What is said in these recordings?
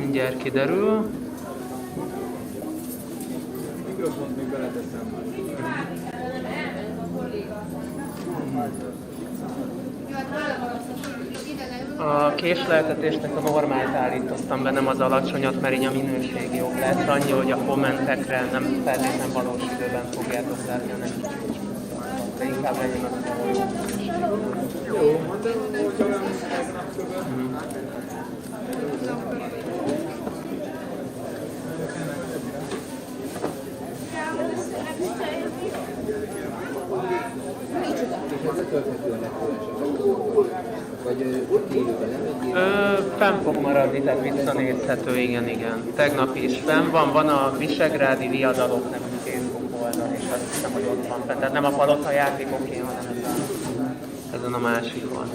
Mindjárt kiderül. Mikrofont még beleteszem. A késleltetésnek a normált állítottam be, nem az alacsonyat, mert így a minőség jobb lesz. Annyi, hogy a kommentekre nem feltétlenül valós időben fogjátok látni, hanem de inkább legyen az jó. Jó, de hogyha olyan napközben. Vagy ott élőben nem Fenn fog maradni, tehát visszanézhető, igen. Tegnap is fenn van a Visegrádi Viadalok nevű Facebook oldal, és azt hiszem, hogy ott van fenn. Tehát nem a palota játékoké, hanem ezen a másikon.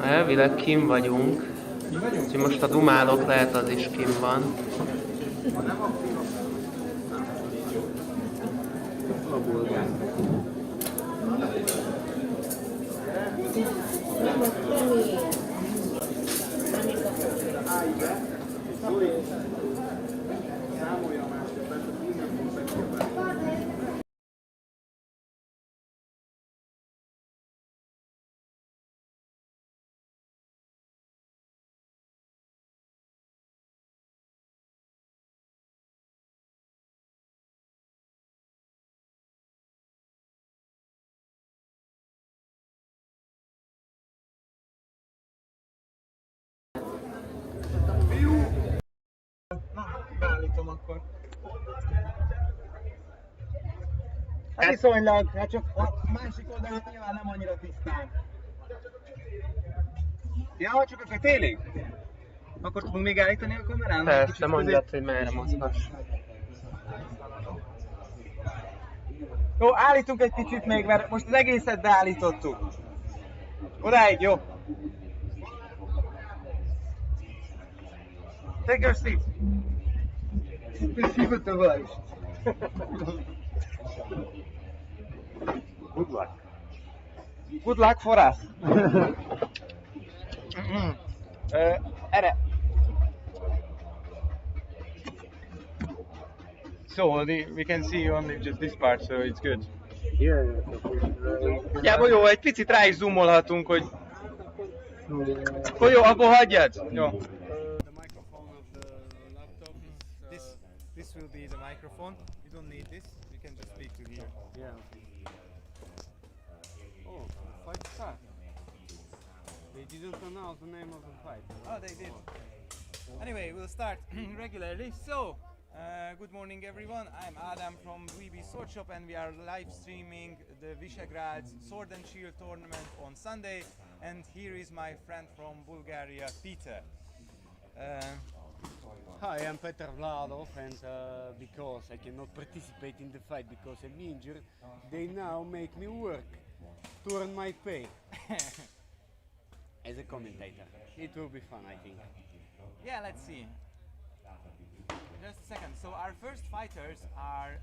Elvileg kim vagyunk. Úgyhogy most a dumálok lehet az is kim van. Na, beállítom akkor. Hát viszonylag, hát csak a másik oldalon nyilván nem annyira tisztán. Ja, csak akkor télig? Akkor tudunk még állítani a kamerán? Persze, mondjad, hogy merre mozgass. Jó, állítunk egy kicsit még, mert most az egészet beállítottuk. Odáig, jó? Take your seat. Szívötön vala is. Good luck. Good luck for us. Erre. So we can see only just this part, so it's good. Ja, jó, egy picit rá is zoomolhatunk, hogy jó, akkor hagyjad. Jó. The microphone of the laptop is this will be the microphone. You don't need this. You can just speak to here. Yeah. Oh, fight start. They didn't announce the name of the fight. Oh, they did. Anyway, we'll start regularly. So, good morning everyone. I'm Adam from 1vs.1 and we are live streaming the Visegrád Sword and Shield tournament on Sunday. And here is my friend from Bulgaria, Peter. Hi, I'm Petr Vladov, and because I cannot participate in the fight because I'm injured, they now make me work to earn my pay as a commentator. It will be fun, I think. Yeah, let's see. Just a second. So our first fighters are,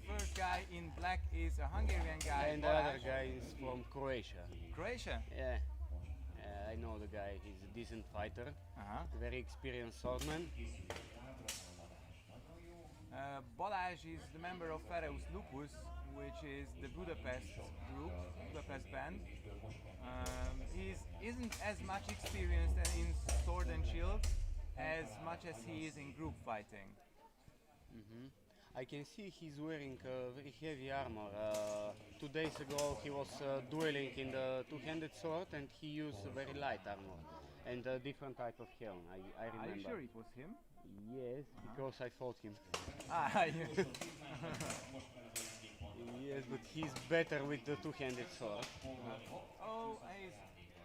first guy in black is a Hungarian guy. And the other guy is from Croatia. Croatia. Yeah, I know the guy. He's a decent fighter, Uh-huh. very experienced swordsman. Balázs is the member of Fereus Lupus, which is the Budapest group, Budapest band. He isn't as much experienced in sword and shield as much as he is in group fighting. I can see he's wearing very heavy armor. 2 days ago he was dueling in the two-handed sword and he used very light armor and a different type of helm, I remember. Are you sure it was him? Yes, because I fought him. Ah, yeah. Yes, but he's better with the two-handed sword. Oh, he's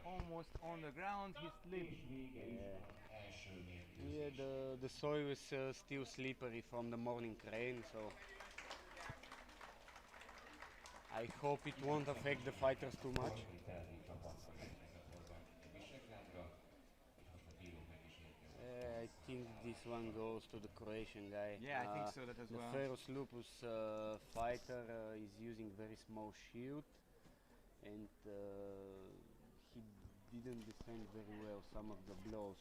almost on the ground, he slipped. Yeah, the soil is still slippery from the morning rain, so I hope it won't affect the fighters too much. I think this one goes to the Croatian guy. Yeah, I think so that as well. The Feroz Lupus fighter is using very small shield, and he didn't defend very well some of the blows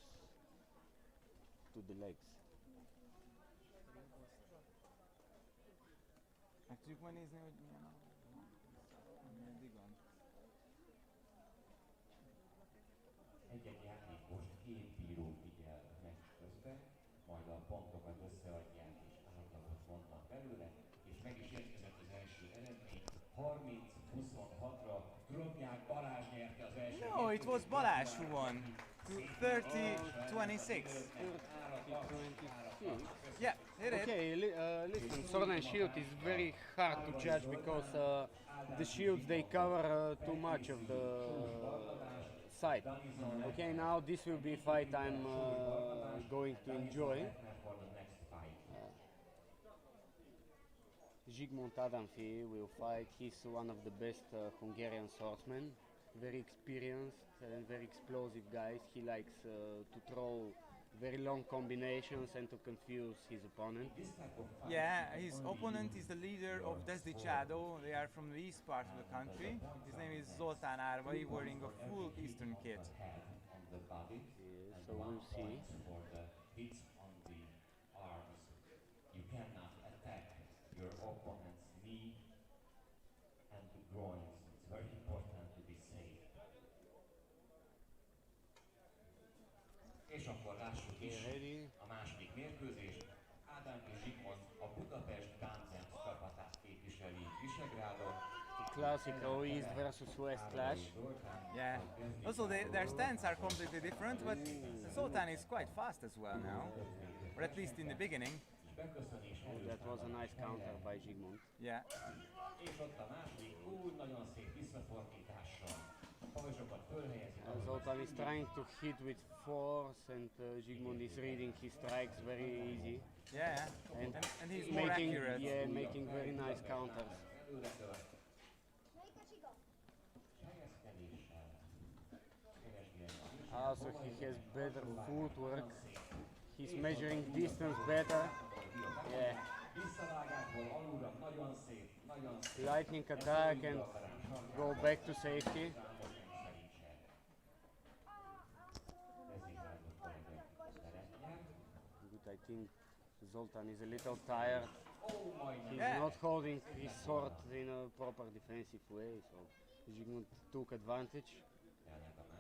to the legs. Meg tudjuk majd nézni, hogy milyen meddig van. Egy-egy játékost két bíró figyel meccs közben, majd a pontokat összeadják és átlagot vonnak belőle, és meg is érkezett az első eredmény. 30-26-ra Drobnyák Balázs nyerte az első. No, it was Balázs who won. 30-26. Yeah, hit it. Okay, listen, sword and shield is very hard to judge because the shields they cover too much of the side. Okay, now this will be a fight I'm going to enjoy. Zsigmond Adamfi will fight. He's one of the best Hungarian swordsmen, very experienced and very explosive guys. He likes to throw very long combinations and to confuse his opponent. Yeah, his opponent is the leader of Desdichado. They are from the east part of the country. His name is Zoltán Árvai, wearing a full eastern kit. So we'll see. You cannot attack your opponent's knee and the groins. It's very important to be safe. És akkor lássuk is a második mérkőzést. Ádám és Zsigmond a Budapest Danzens csapatát képviseli Visegrádon. The classical East versus West clash. Yeah. Also, their stance are completely different, but Zoltán is quite fast as well now, or at least in the beginning. That was a nice counter by Zsigmond. Yeah. És ott a második úgy nagyon szép visszafordítással. Pajzsokat fölhelyezi. Zoltán is trying to hit with force and Zsigmond is reading his strikes very easy. Yeah, and he's more accurate. Yeah, making very nice counters. Also, he has better footwork. He's measuring distance better. Yeah. Lightning attack and go back to safety. Good, I think Zoltán is a little tired. He's not holding his sword in a proper defensive way, so Zsigmond took advantage.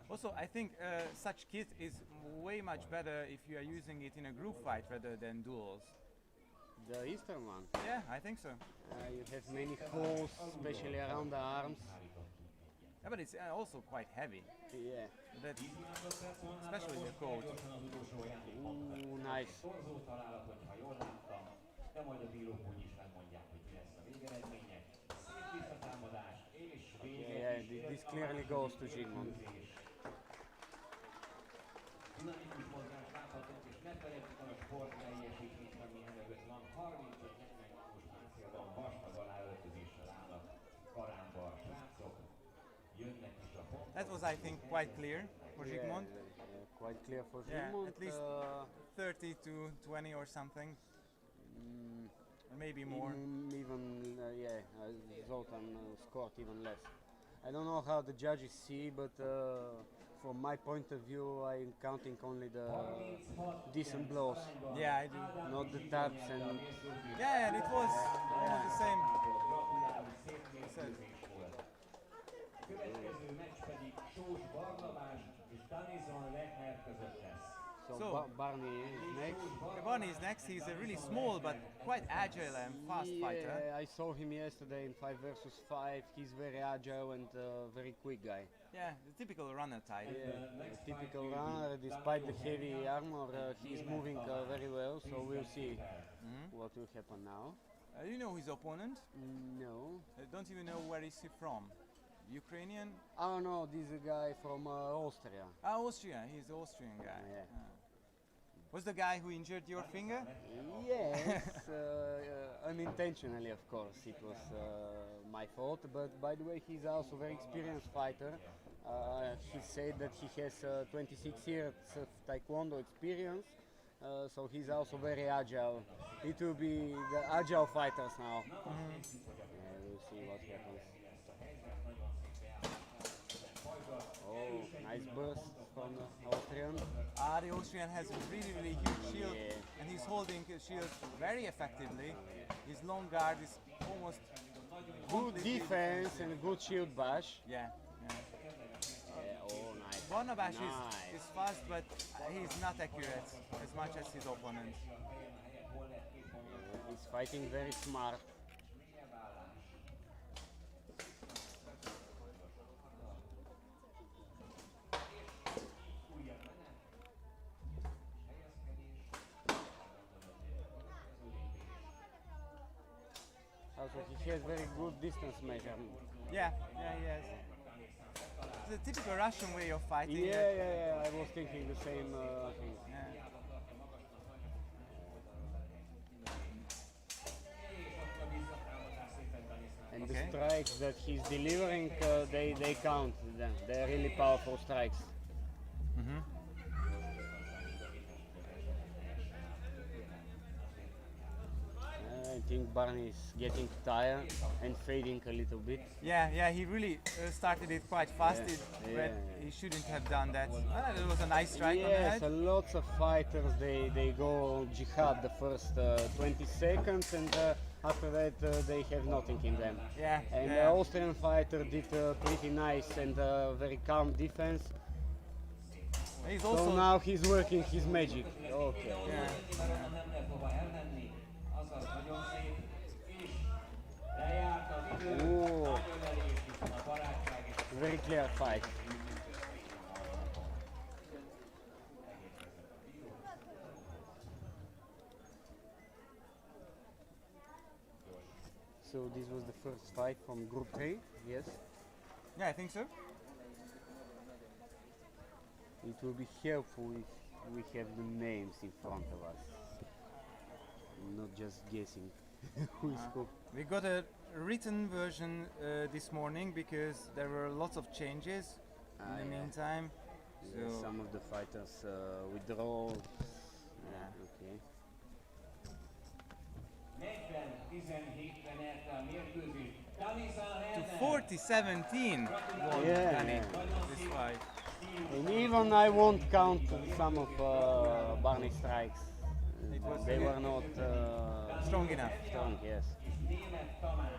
Also, I think such kit is way much better if you are using it in a group fight rather than duels. The eastern one. Yeah, I think so. You have many holes, especially around the arms. Yeah, but it's also quite heavy. Yeah. That, especially the coat. Ooh, nice. De majd a bírók úgyis megmondják, hogy mi lesz a végeredménye. Szép visszatámadás, és vége. Yeah, this clearly goes to Zsigmond. Dinamikus mozgást láthatunk, és ne felejtsük el a sport teljesítményt, ami mögött van 35-40 páncélban vastag aláöltözéssel állnak karámba a srácok. Jönnek is a pontok. That was, I think, quite clear for Zsigmond. Quite clear for Yeah, Zsigmond. at least 30 to 20 or something, or maybe more. Zoltan scored even less. I don't know how the judges see, but from my point of view, I'm counting only the decent blows, Yeah, I do. not the taps and. Yeah, and it was almost the same. Said. Következő meccs pedig Sós Barnabás és Danison Lechner között lesz. So, Barney is next. Barney is next. He's a really small but quite agile and fast fighter. Yeah, I saw him yesterday in 5 vs 5. He's very agile and very quick guy. Yeah, the typical runner type. Yeah, a typical runner. Despite the heavy armor, he's moving very well. So we'll see what will happen now. You know his opponent? No. Don't even know where is he from. Ukrainian? Oh no, this is a guy from Austria. Ah, Austria. He's the Austrian guy. Yeah. Was the guy who injured your finger? Yes, unintentionally, of course. It was my fault. But by the way, he's also a very experienced fighter. He said that he has 26 years of taekwondo experience. So he's also very agile. It will be the agile fighters now. We'll see what happens. Oh, nice burst from the Austrian. The Austrian has a really huge shield, Yeah. and he's holding his shield very effectively. His long guard is almost Good completely- defense and good shield bash. Yeah. Yeah, oh, nice. Barnabas Nice. is fast, but he's not accurate as much as his opponent. He's fighting very smart. Also, he has very good distance measurement. Yeah, he has. It's a typical Russian way of fighting. Yeah. I was thinking the same thing. Yeah. And Okay. the strikes that he's delivering, they count them. They're really powerful strikes. I think Barney is getting tired and fading a little bit. Yeah, he really started it quite fast. Yeah. He shouldn't have done that. It was a nice strike on the Yes, head. lots of fighters they go jihad the first 20 seconds and after that they have nothing in them. Yeah, And the yeah. Austrian fighter did pretty nice and very calm defense. He's So also now he's working his magic. Okay. yeah. Nem lehet hova elmenni, azaz nagyon szép, és lejárt az idő, Ooh. nagyon elég, hiszen a barátság és a Very clear fight. So this was the first fight from Group 3, yes? Yeah, I think so. It will be helpful if we have the names in front of us. Not just guessing who is who. We got a written version this morning because there were lots of changes in the yeah. meantime. Yeah, So some of the fighters withdraw. Yeah. Okay. 40-17-re nyerte a mérkőzést. Danison to Lechner. 40-17 won Yeah, Danny yeah. this fight. And even I won't count some of Barney strikes. was They really- were not Strong enough. strong, yes. És Németh Tamás.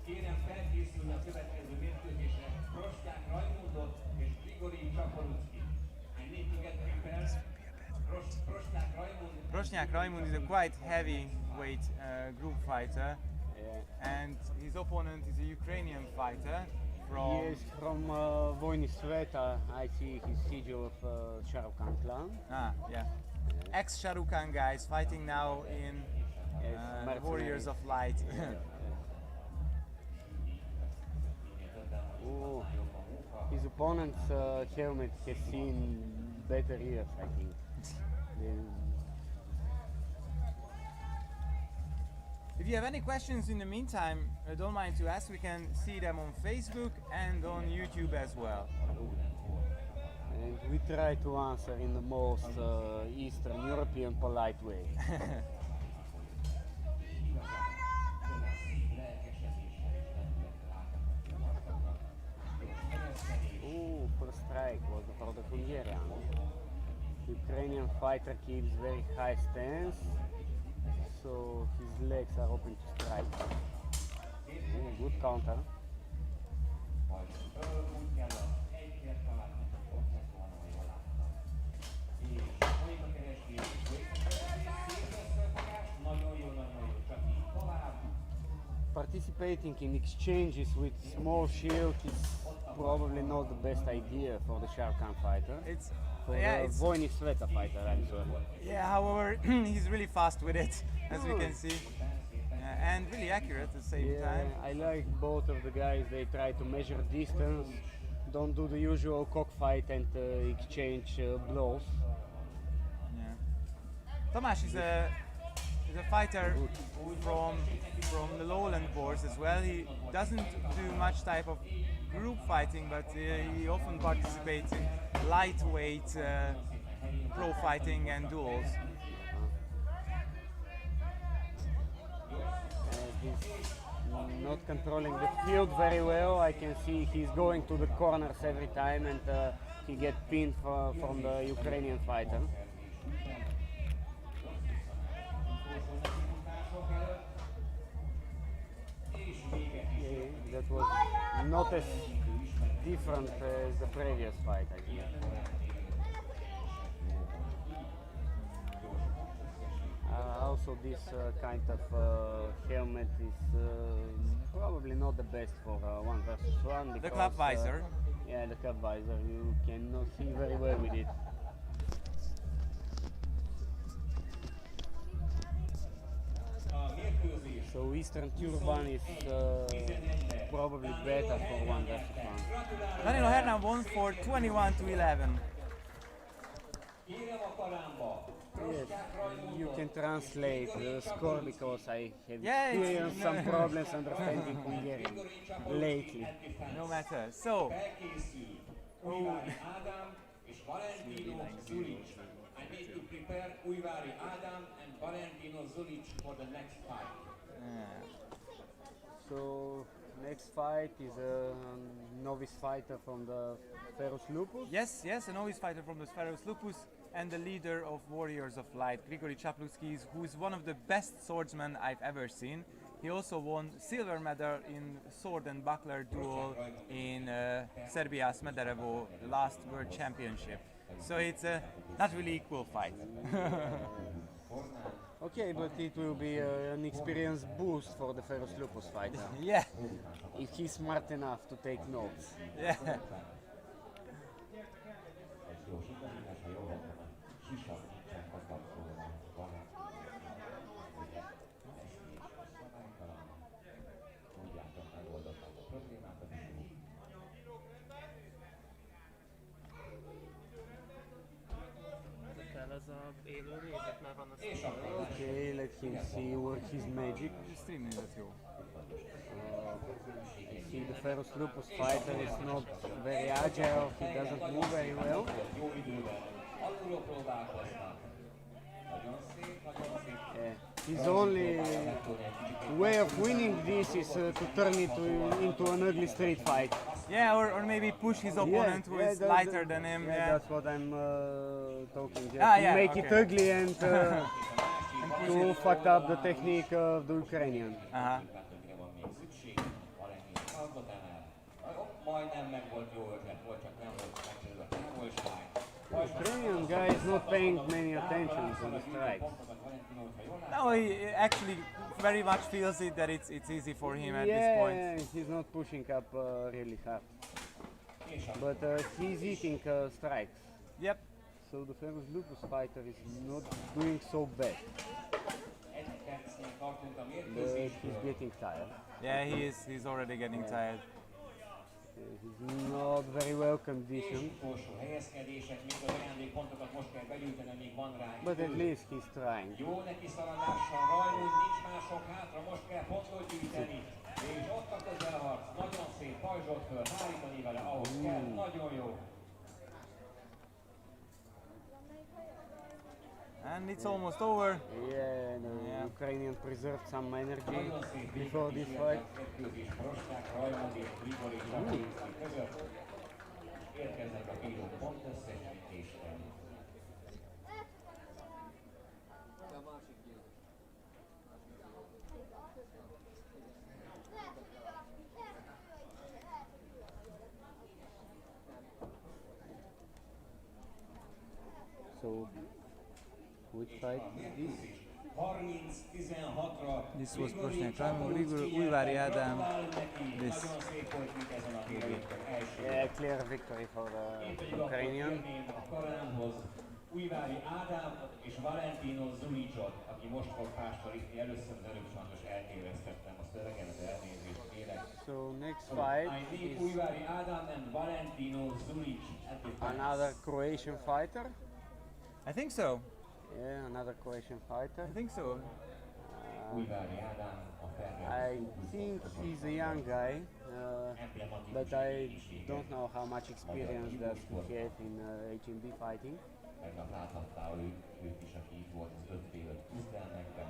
Kérem felkészülni a következő mérkőzésre Prosták Rajmundot és Grigori Csaporucki. I need to get prepared. Prosták Rajmund. Prosnyak Raimund is a quite heavyweight group fighter, Yeah. and his opponent is a Ukrainian fighter from. He is from Vojny Sveta. I see his sigil of Shah Rukh Khan clan. Yeah. Ex-Shah Rukh Khan guys fighting now in Yes, Warriors of Light. Oh, his opponent's helmet has seen better years, I think. If you have any questions in the meantime, don't mind to ask. We can see them on Facebook and on YouTube as well. And we try to answer in the most Eastern European polite way. Ooh, first strike was for the Hungarian. Ukrainian fighter keeps very high stance, so his legs are open to strike. Ooh, good counter. Participating in exchanges with small shield is probably not the best idea for the Sharkan fighter. It's For yeah, the it's Vojni Sveta fighter, I'm sorry. yeah. However, he's really fast with it, as we can see, and really accurate at the same Yeah, time. I like both of the guys. They try to measure distance, don't do the usual cockfight and exchange blows. Yeah. Tamás is a fighter from the lowland boards as well. He doesn't do much type of group fighting, but he often participates in lightweight pro fighting and duels. He's not controlling the field very well. I can see he's going to the corners every time, and he gets pinned from the Ukrainian fighter. That was not as different as the previous fight, I think. Also, this kind of helmet is probably not the best for 1vs1 because The club visor. Yeah, the club visor. You cannot see very well with it. So Eastern Turban is probably better for 1vs1. Danilo Hernan won for 21-11. Yes, you can translate the score because I have Yeah, it's- experienced some problems understanding Hungarian lately. No matter. So, Ádám és Valentino Zulic. I need to prepare Újvári Ádám and Valentino Zulic for the next fight. So next fight is a novice fighter from the Ferus Lupus. yes, a novice fighter from the Spharos Lupus and the leader of Warriors of Light, Grigory Chapluskis, who is one of the best swordsmen I've ever seen. He also won silver medal in sword and buckler duel in Serbia Smederevo last World Championship. So it's a not really equal fight. Okay, but it will be an experience boost for the Ferus Lupus fighter Yeah, if he's smart enough to take notes. yeah. Kell ez a élő nézet, mert van a stream. Okay, let him see work his magic. Stream nézet jó. I see the Ferus Lupus fighter is not very agile, he doesn't move very well. Alulról próbálkoznak. Nagyon szép, nagyon szép. Yeah. His only way of winning this is to turn it into an ugly street fight. Yeah, or maybe push his opponent who is lighter than him. Yeah, Yeah. that's what I'm talking. Just Ah, to yeah, make it okay. ugly and to fuck up the technique of the Ukrainian. Uh-huh. Mire van még szükség? Valami hallgatánál. Majdnem meg volt, jó ötlet volt, csak nem volt megfelelő a távolság. Ukrainian guy is not paying many attention to the strikes. No, he actually very much feels it that it's easy for him at this point. Yeah, he's not pushing up really hard. But he's eating strikes. Yep. So the Ferus Lupus fighter is not doing so bad. Egy percnél tartunk a But mérkőzésből. he's getting tired. Yeah, he's already getting tired. He's not very well conditioned. Utolsó helyezkedések, még az ajándékpontokat most kell begyűjteni, még van rá. But at least he's trying. Jó neki szaladással, Rajmund, nincs mások hátra, most pajzsot föl, hárítani vele, ahhoz kell, nagyon jó. And it's almost over. Yeah, the Ukrainian preserved some energy before this fight. Érkeznek a bírók pont összesítésre. So, which fight is this? 30-16-ra. This was personal time. Ulvári Ádám. This. Yeah, clear victory for the Ukrainian. A karámhoz Újvári Ádám és Valentino Zulicsot, aki most fog pástoritni. Először az előbb sajnos eltévesztettem a szövegemet, elnézést kérek. So next fight I need is Újvári Ádám and Valentino Zulic at the another Croatian fighter. I think so. Yeah, another Croatian fighter. I think so. Újvári Ádám a Ferrer. I think he's a young guy, but I don't know how much experience does he have in HMB fighting. Tegnap láthattál őt is, aki itt volt az 5v5 küzdelmekben.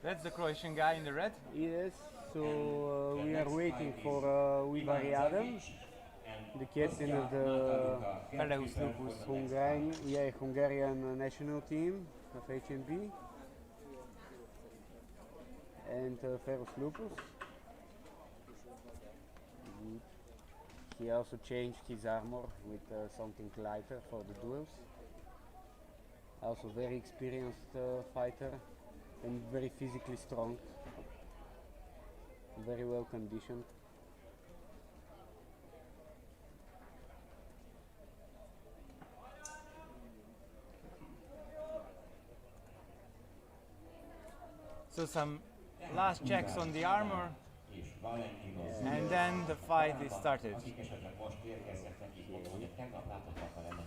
That's the Croatian guy in the red. Yes, so we are waiting for Ulvári Ádám, the captain of the Hungarian national team of HMB, and Ferus Lupus. He also changed his armor with something lighter for the duels. Also very experienced fighter and very physically strong, very well conditioned. So some last checks on the armor, and then the fight is started.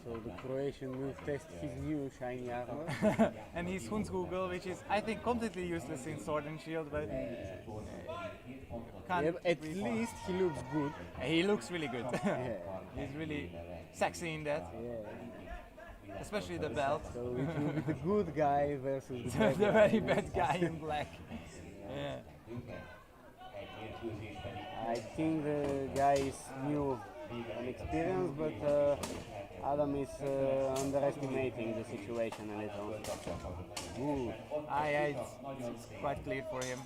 So the Croatian will test his new shiny armor. And his Hundskugel, which is, I think, completely useless in Sword and Shield, but can't Yeah, but at really- least he looks good. he looks really good. Yeah. He's really sexy in that, Yeah. especially the belt. So it will be the good guy versus the bad The guy. very bad guy in black. Yeah. I think the guy is new and experienced, but Adam is underestimating the situation a little. Good. It's quite clear for him.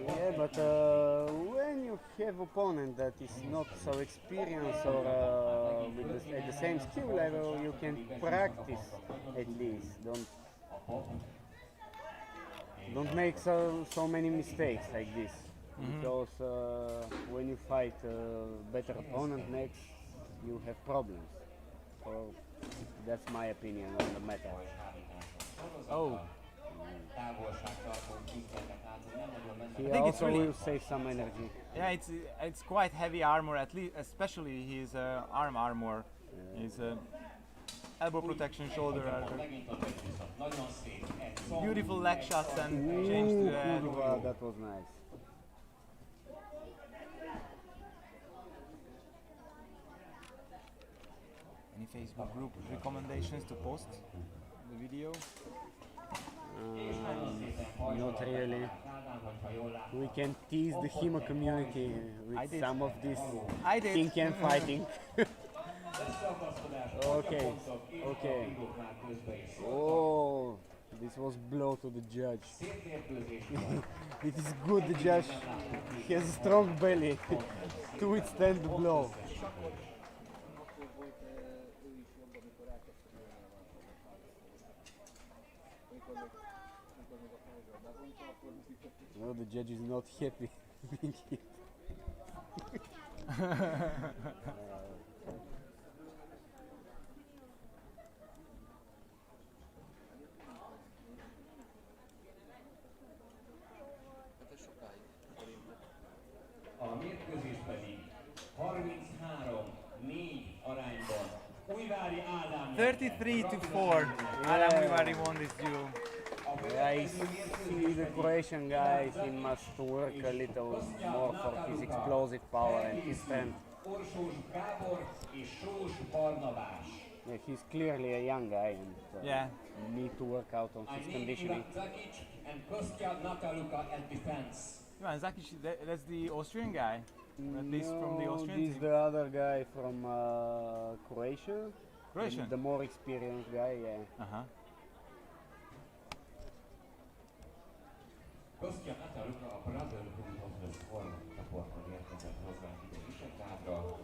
Yeah, but when you have opponent that is not so experienced or at the same skill level, you can practice at least. Don't make so many mistakes like this, because when you fight a better opponent next, you have problems. So that's my opinion on the matter. Oh, He think it's also really- will save some energy. yeah, it's quite heavy armor, at least, especially his arm armor. His elbow protection, shoulder armor. Beautiful leg shots and change to the head. Wow, that was nice. Any Facebook group recommendations to post the video? Not really. We can tease the HEMA community I with did. some of this I did. kink and fighting. Okay, okay. Oh, this was blow to the judge. It is good the judge has a strong belly to withstand the blow. No, the judge is not happy being hit. A mérkőzés pedig 33-4 arányban Újvári Ádám 33-4. Adam Ulvári won this duel. a I see the Croatian guy, he must work a little more for his explosive power and his strength. Orsós Gábor és Sós Barnabás. Yeah, he's clearly a young guy and Yeah. need to work out on his conditioning. Zakic and Kostya Nataluka at defense. Yeah, Zakic, that's the Austrian guy. At least from the Austrian This is team. the other guy from Croatia. Croatian? The more experienced guy, yeah. Uh-huh. Kostya Nataluka a Brotherhood of the Storm csoportban érkezett hozzánk ide Visegrádra.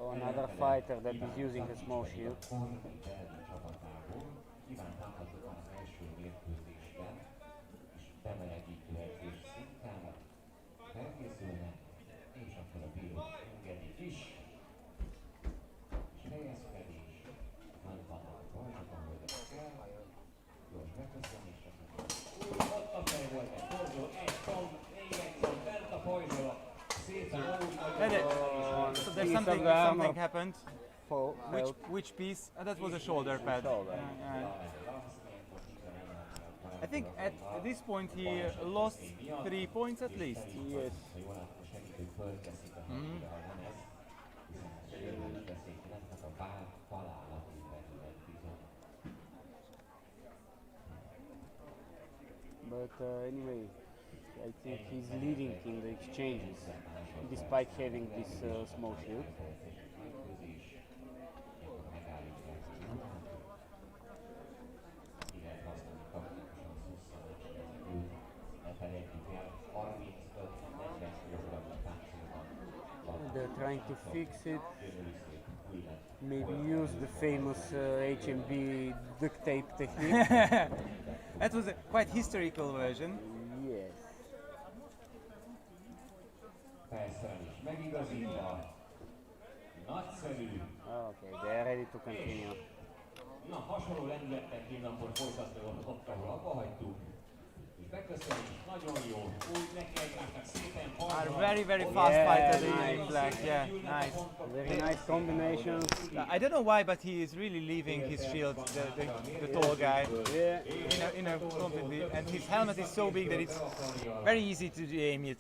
Oh, another fighter that is using a small shield. Kormi Berlin csapatából kívántathatók az első mérkőzésben, és bemelegítő edzés szinten felkészülnek, és akkor a bíró engedik is. És helyezkedés, nem vannak a bajnok, ahol ez kell. Gyors megköszönésre. Ott a fej volt egy forduló, egy tomb, még egy tomb, bent a pajzsolat. Szépen úgy So there's something happened. Which piece? That was a shoulder pad. I think at this point he lost 3 points at least. Yes. But anyway, I think he's leading in the exchanges, despite having this small shield. They're trying to fix it. Maybe use the famous HMB duct tape technique. That was a quite historical version. Yes. Felszerelés megigazítva. Nagyszerű. Okay, they're ready to continue. Na, hasonló lendülettel kéne akkor folytatni ott, ahol abba hagytuk. És megköszönjük, nagyon jó. Úgy neki egymásnak szépen Are very fast Yeah, fighters nice. in black. Yeah, nice. Very nice combinations. I don't know why, but he is really leaving his shield, the tall guy, Yeah. in a completely, and his helmet is so big that it's very easy to aim it.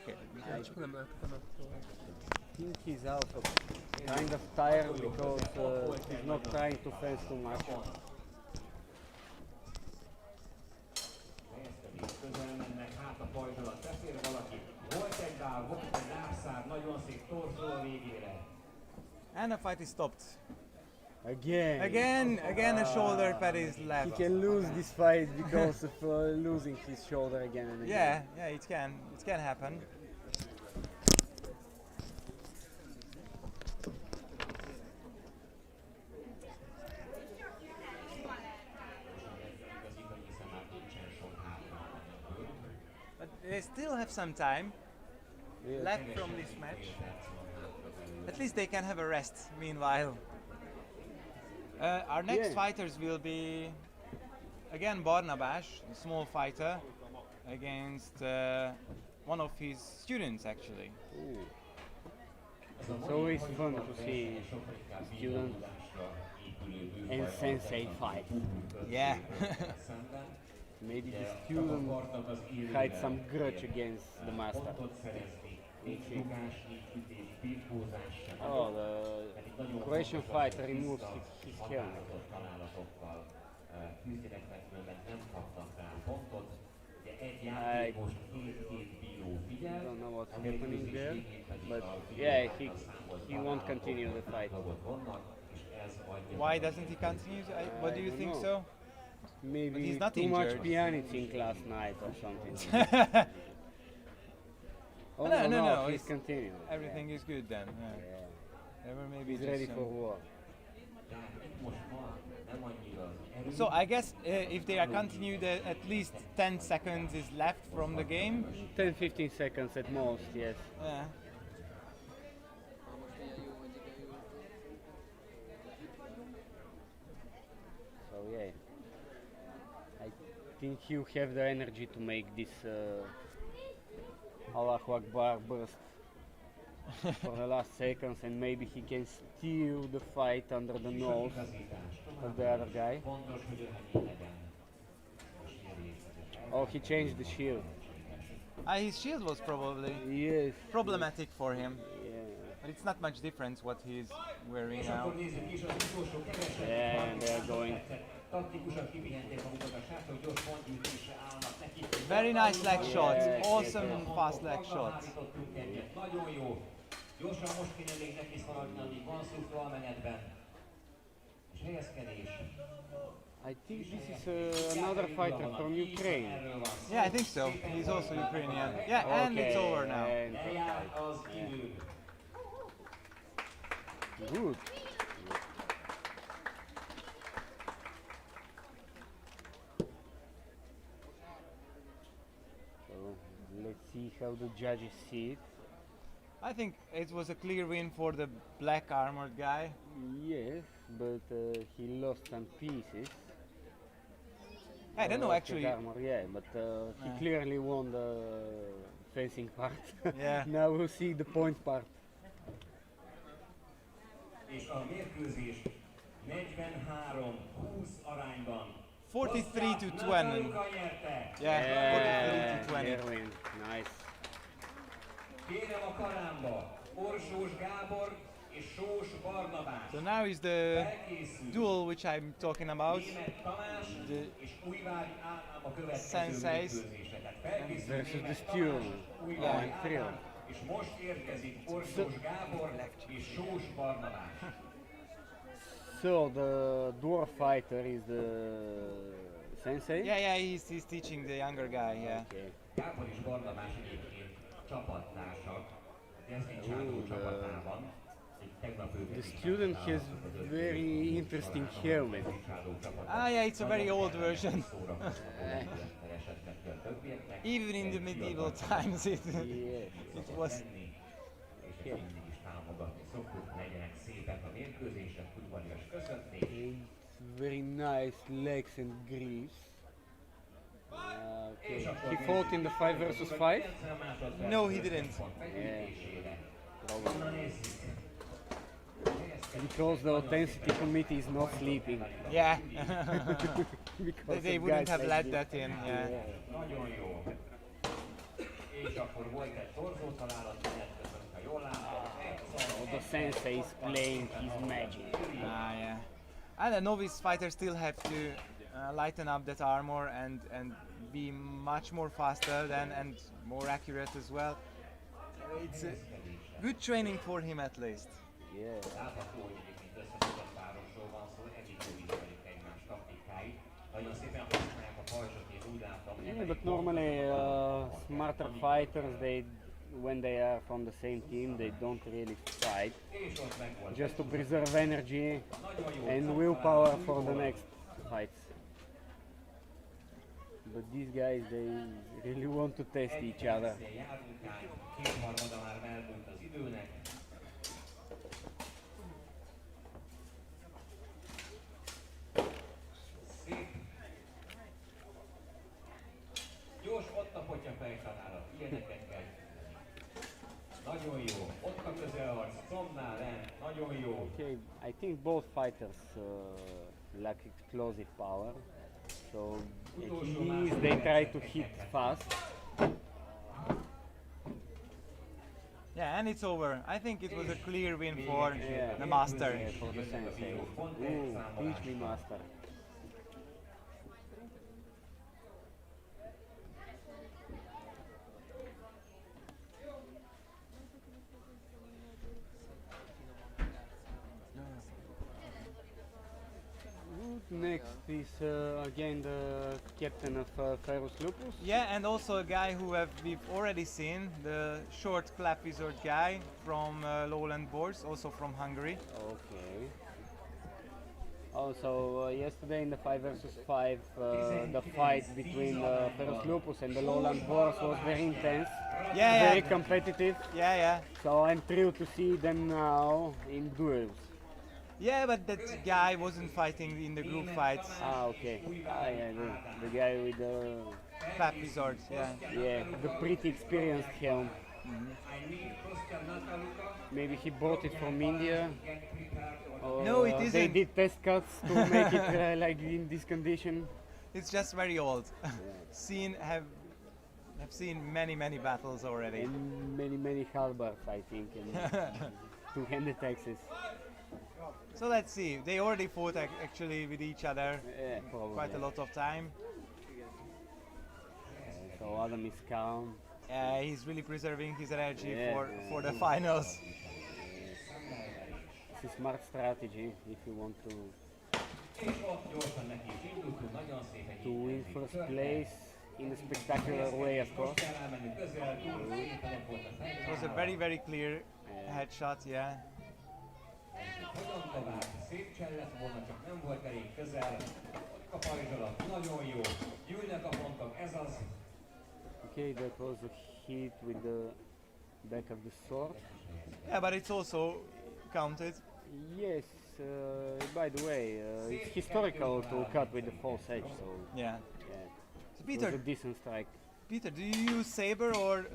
Okay. I think he's also kind of tired because he's not trying to fence too much. Közel mennek, hát a pajzsolat beszél valaki. Volt egy dál, volt egy lábszár, nagyon szép torzó a végére. And the fight is stopped. Again. A shoulder pad is He left. can lose this fight because of losing his shoulder again and again. Yeah, it can happen. But they still have some time left from this match. At least they can have a rest meanwhile. Our next fighters will be again Barnabás, a small fighter, against one of his students actually. It's always fun to see student and sensei fight. Yeah. Maybe the student hides some grudge against the master. Oh, the Croatian fighter removes his helmet. I don't know what's happening there, but yeah, he won't continue the fight. Why doesn't he continue? What do you think so? Maybe he's not too much injured. pianity last night or something. Oh No, he's it's- continuing. Everything is good then. Yeah. There were maybe He's just ready some- for war. So I guess if they are continued, at least 10 seconds is left from the game. 10-15 seconds at most, yes. Yeah. So yeah, I think you have the energy to make this Allahu Akbar burst. for the last seconds, and maybe he can steal the fight under the nose of the other guy. Oh, he changed the shield. His shield was probably Yes. problematic for him, Yeah. but it's not much difference what he's wearing now. Yeah, and they are going. Very nice leg shots, Yes, awesome fast leg shots. Nagyon jó. Gyorsan most kéne még neki szaladni, amíg van szufla a menetben. És helyezkedés. I think this is another fighter from Ukraine. Yeah, I think so. He's also Ukrainian. Yeah, and it's over now. and Lejárt az idő. good. So let's see how the judges see it. I think it was a clear win for the black armored guy. Yes, but he lost some pieces. I don't know of his actually. armor, yeah, but he clearly won the fencing part. Yeah. Now we'll see the point part. És a mérkőzés 43-20 arányban. 43 to 20. Luka nyerte. Yeah, 43 to 20. Erwin, nice. Kérem a karámba Orsós Gábor és Sós Barnabás. So now is the Felkészül. duel which I'm talking about. Németh Tamás The és Újvári Ádám a következő Senseis. mérkőzésre. Tehát felkészül Versus the Németh Steel. Tamás, Újvári I'm thrilled. Ádám, és most érkezik Orsós Gábor és Sós Barnabás. So the dwarf fighter is the sensei? Yeah, he's teaching the younger guy. Yeah. Okay. Gábor és Barnabás egyébként csapattársak, a Destiny Csádó csapatában. The student has very interesting helmet. Yeah, it's a very old version. Even in the medieval times, it was. It's very nice legs and grips. Okay. He fought in the 5 versus 5? No, he didn't. Yeah. Probably. Because the authenticity committee is not sleeping. Yeah. Because They of wouldn't guys have like let this. that in. Yeah. Nagyon jó. És akkor volt egy torzó találat, ha jól látom. Oh, the sensei is playing his magic. Yeah. And the novice fighters still have to lighten up that armor and be much more faster than and more accurate as well. It's a good training for him at least. Yeah. Látható, hogy egyébként összeszedett párosról van szó, egyik jól ismerik egymás taktikáit. Nagyon szépen használják a pajzsot, én úgy látom. Yeah, but normally smarter fighters, when they are from the same team, they don't really fight, És ott meg volt. just to preserve energy Nagyon jó. and willpower for the next fights. But these guys, they really want to test each other. Járunk át, kétharmada már elmúlt az időnek. Szép. Gyors, ott a potyafej találat, ilyeneket kell. Nagyon jó, ott a közelharc, combnál len, nagyon jó. Okay, I think both fighters lack explosive power, so at least they try to hit fast. Yeah, and it's over. I think it was a clear win for Yeah. the master. Yeah, for the sensei. Ooh, teach me, master. Next is again the captain of Ferus Lupus. Yeah, and also a guy who we've already seen, the short clap wizard guy from Lowland Boards, also from Hungary. Okay. Also, yesterday in the 5 versus 5, the fight between Ferus Lupus and the Lowland Boars was very intense, Yeah, very yeah, competitive. yeah. So I'm thrilled to see them now in duels. Yeah, but that guy wasn't fighting in the group fights. Ah, okay. Ah, yeah, the guy with the Clap wizards, yeah. the pretty experienced helm. I need Kosztya Nataluka, Maybe he brought it from India. Or No, it They isn't. did test cuts to make it like in this condition. It's just very old. Have seen many battles already. And many halberds, I think, and two-handed axes. So let's see. They already fought actually with each other Yeah, probably. quite a lot of time. So Adam is calm. He's really preserving his energy Yeah. for the finals. It's a smart strategy if you want to win first place in a spectacular way, of course. It was a very clear headshot, yeah. Hogyan tovább? Szép csend lett volna, csak nem volt elég közel. A pajzs alatt nagyon jó. Gyűlnek a pontok, ez az. Okay, that was a hit with the back of the sword. Yeah, but it's also counted. Yes, by the way, it's historical to cut with the false edge, so Yeah. yeah, So it was a Peter, decent strike. Peter, do you use saber or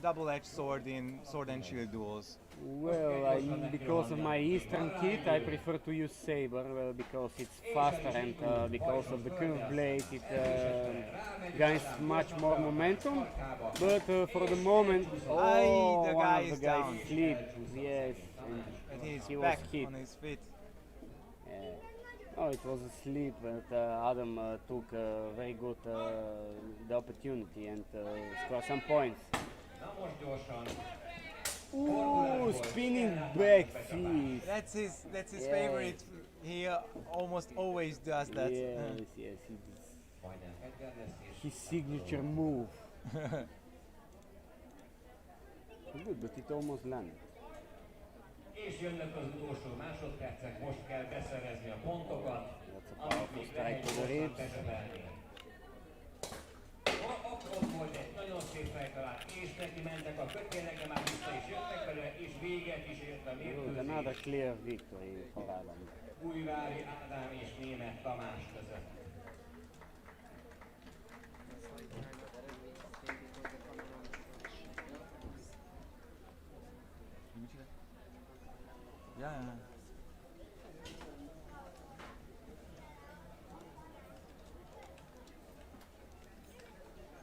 double-edged sword in sword and shield duels? Well, because of my Eastern kit, I prefer to use saber because it's faster and because of the curved blade, it gains much more momentum. But for the moment, The one guy of is the guys down. slipped. Yes, and And he's he was back hit. on his feet. Oh, it was a slip, but Adam took very good the opportunity and scored some points. Na most gyorsan. Ooh, spinning back fist. That's his Yeah. favorite. He almost always does that. Yes, yes, it is Majdnem fegyver lesz, és his signature move. Good, but it almost landed. És jönnek az utolsó másodpercek, most kell beszerezni a pontokat, That's a amit powerful még strike lehet to the gyorsan ribs. bezsebelni. Ott volt egy nagyon szép fejtalál, és neki mentek a kötélnek, de már vissza is jöttek belőle, és véget is ért a Good, another mérkőzés. clear victory for Adam. Újvári Ádám és Németh Tamás között. Yeah.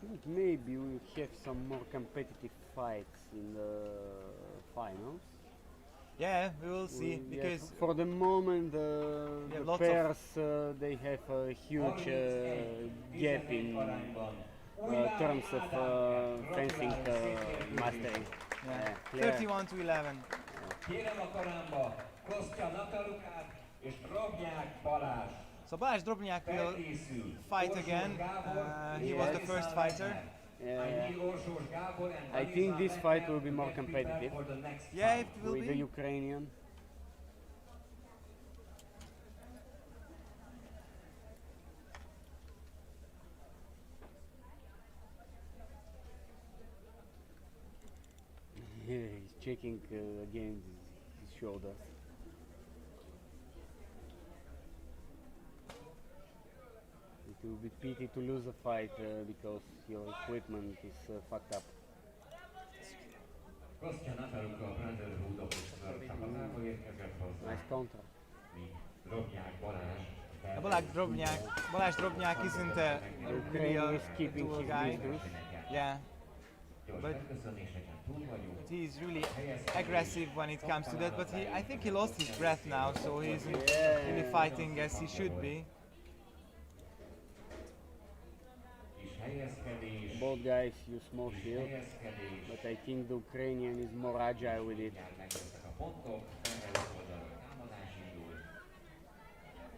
I think maybe we'll have some more competitive fights in the finals. Yeah, we will see Yeah, because for the moment have the lots of- pairs they have a huge gap in terms of fencing mastery. yeah, clear. 31 to 11. Kérem a karámba Kostya Natalukát és Drobnyák Balázs. So Balázs Drobnyák will Felkészül. fight again. He was the first fighter. Yeah, Orsós Gábor and I think this fight will be more competitive for the next Yeah, it will with the be. Ukrainian. Yeah, he's checking again his shoulders. It will be pity to lose a fight because your equipment is fucked up. Kostya Nataluka a Brotherhood of Israel csapatából érkezett hozzá, Nice counter. míg Drobnyák Balázs Balázs Drobnyák isn't a really Ukraine a is keeping dual his guy. distance. Yeah, gyors But- megköszönéseken túl vagyunk. he's really aggressive when it comes to that. But I think he lost his breath now, so he isn't really fighting as he should be. És helyezkedés, Both guys use small shield, helyezkedés. but I think the Ukrainian is more agile with it. Mindjárt megjöttek a pontok, felhelyett oldalról támadás indul.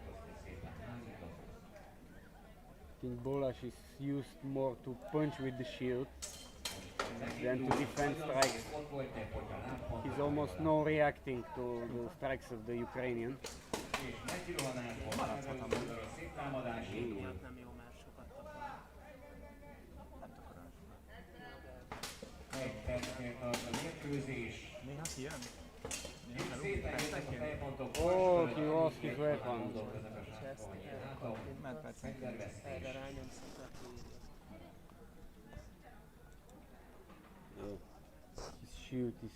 Kostya szépen házított. I think Bolas is used more to punch with the shield than to defend strikes. Ott volt egy, hogyha lábpont, He's almost no reacting to the strikes of the Ukrainian. és nekirohanás volt, felhelyett oldalról szép támadás indul. Nem jó, mert sokat tapol. Egy percnél tart a mérkőzés. Néha kijön. Szépen jöttek a fejpontok. Oh, he lost his weapon. Erre rányomsz a His shield is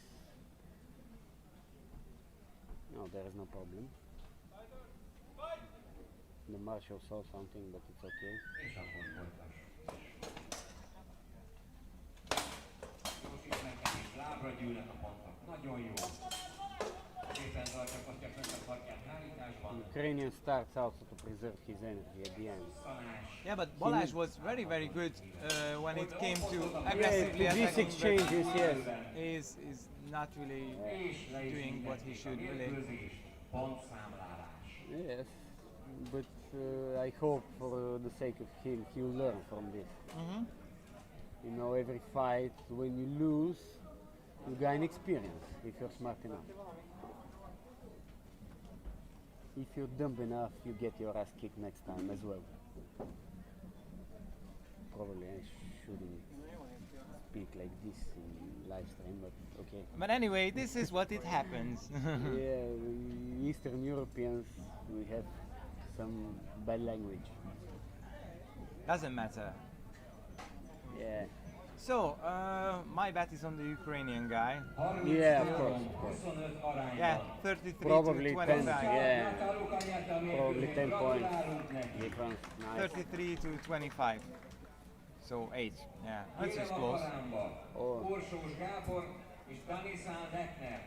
there is no problem. The marshal saw something, but it's okay. És akkor folytas. Gyorsít meg nekik, lábra gyűlnek a pontok. Nagyon jó. Szépen tartja Kostya fönt a partját hárításban. Ukrainian starts also to preserve his energy at the end. Yeah, but Balázs was very, very good when it came to aggressively Yeah, these attacking. exchanges, yes. Is not really doing what he should really. Pontszámlálás. Yes, but I hope for the sake of him, he'll learn from this. You know, every fight, when you lose, you gain experience if you're smart enough. If you're dumb enough, you get your ass kicked next time as well. Probably I shouldn't speak like this in live stream, but okay. But anyway, this is what it happens. Yeah, we Eastern Europeans, we have some bad language. Doesn't matter. Yeah, So, my bet is on the Ukrainian guy. yeah, of course. 25 arányban. Yeah, 33 Probably to 10, 25. yeah, Náluk anyát a probably 10 points Gratulálunk neki. difference. Nice. 33 to 25. So 8. Yeah, that's just Kérem a close. halámba. Oh. Orsós Gábor és Danisán Lekner.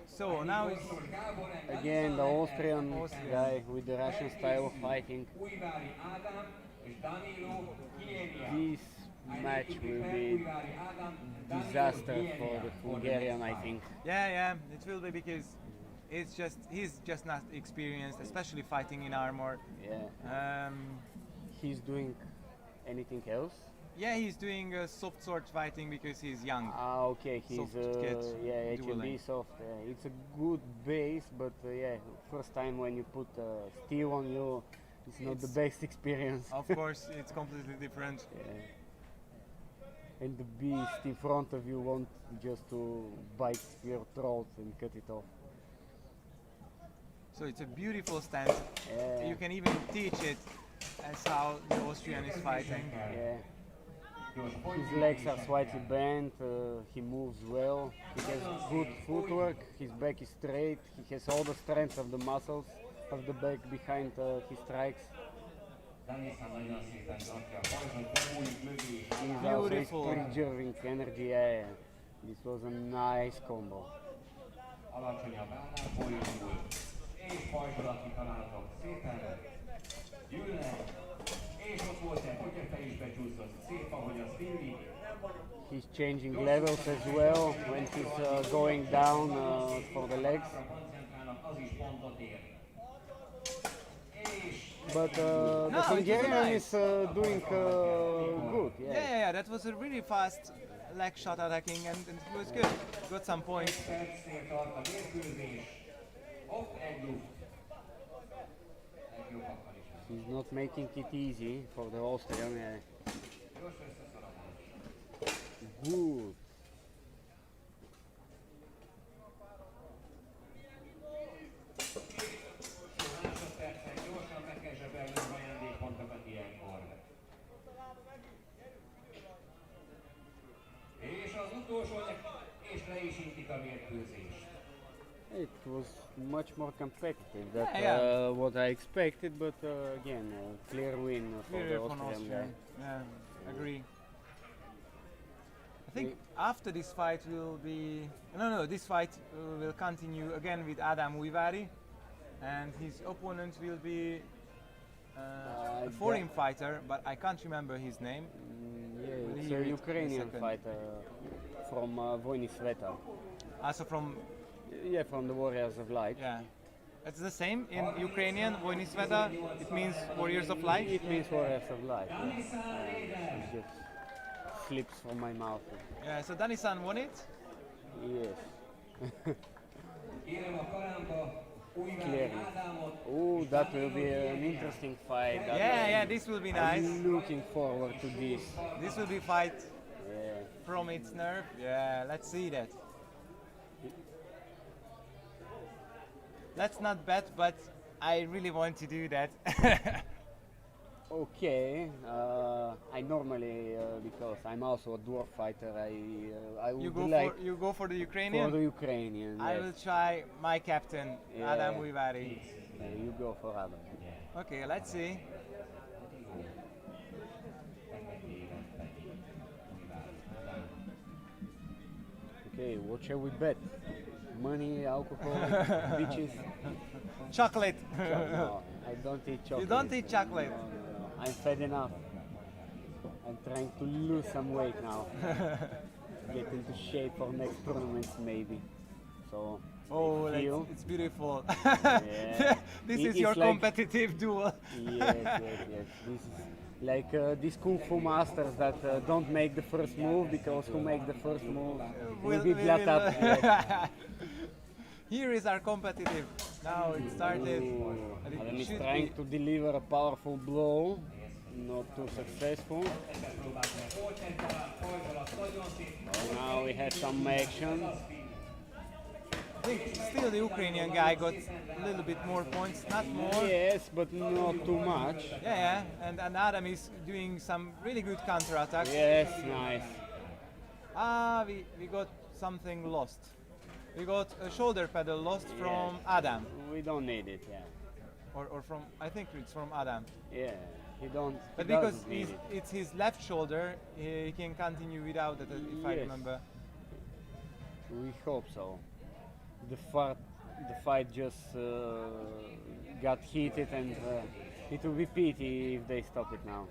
So now it's Orsós Gábor and Again, the Danisán Austrian Austrian. guy with the Russian style of fighting. Újvári Ádám és Danilo Kienia. This match will be disaster for the Hungarian, I think. yeah, it will be because he's just not experienced, especially fighting in armor. Yeah. He's doing anything else? Yeah, he's doing soft sword fighting because he's young. Ah, okay. He's Soft kid, yeah, HMB dueling. soft. It's a good base, but yeah, first time when you put steel on you, it's not the best experience. Of course, it's completely different. Yeah. And the beast in front of you want just to bite your throat and cut it off. So it's a beautiful stance. Yeah. You can even teach it as how the Austrian is fighting. Yeah. His legs are slightly bent, he moves well, he has good footwork, his back is straight, he has all the strength of the muscles of the back behind his strikes. Danisán nagyon szépen tartja a pajzsot, bemúlik lövés. He's also Beautiful. preserving energy. Yeah. This was a nice combo. Alacsonyabb állásból indul, és pajzsolat kitaláltok. Szépen gyűlnek, és ott volt egy potyafej is becsúszott. Szép, ahogy azt illik. He's changing levels as well when he's going down for the legs. Arra koncentrálnak, az is pontot ér. És But the No, it was Hungarian nice. is doing good. Yeah, that was a really fast leg shot attacking and it was good. Got some points. percnél tart a mérkőzés. Hopp, egy luft. Legjobbakkal is. He's not making it easy for the Austrian. Yeah. Gyors összeszoronás. Good. Másodpercen gyorsan meg kell zsebelni az ajándékpontokat ilyenkor. És az utolsó, és le is intik a mérkőzést. It was much more competitive than Yeah. what I expected, but again, clear win for the Clear for Austrian Austrian. guy. Yeah, agree. I think after this fight will be this fight will continue again with Adam Ujvari, and his opponent will be a foreign fighter, but I can't remember his name. Yeah, We'll it's hear a it in a Ukrainian second. fighter from Visegrád. Also from Yeah, from the Warriors of Light. yeah, it's the same in Ukrainian. Voinisveta, it means Warriors of Light. It means Warriors of Light. Yeah. It just slips from my mouth. Yeah, so Danisan won it. Yes. Kérem a karámba Újvári Clearly. Ádámot. Oh, that will be an interesting fight. Yeah, this will be nice. I'm looking forward to this. This will be fight Yeah. from its nerve. Yeah, let's see that. Let's not bet, but I really want to do that. Okay, I normally because I'm also a dwarf fighter. I would like You go for the Ukrainian. for the Ukrainian. I will Yes. try my captain, Yeah. Adam Uivari. You go for Adam. Okay, let's see. Okay, what shall we bet? Money, alcohol, bitches. Chocolate. No, I don't eat chocolate. You don't eat chocolate. No, no, no. I'm fat enough. I'm trying to lose some weight now. Get into shape for next tournaments maybe. So Oh, I feel- it's beautiful. Yeah. This It- is your it's like- competitive duel. Yes, yes. This is like these kung fu masters that don't make the first move because who make the first move will be blood up. Yes. Here is our competitive. Now it started. Ooh, and it Adam is should trying be- to deliver a powerful blow, not too successful. Oh, now we have some action. I think still the Ukrainian guy got a little bit more points, not more. Yes, but not too much. Yeah, and Adam is doing some really good counter attacks. Yes, nice. We got something lost. We got a shoulder pedal lost from Adam, We don't need it, yeah. or from I think it's from Adam. Yeah, he don't. But he because doesn't need it. it's his left shoulder, he can continue without it, if I Yes. remember. We hope so. The fight just got heated, and it will be pity if they stop it now.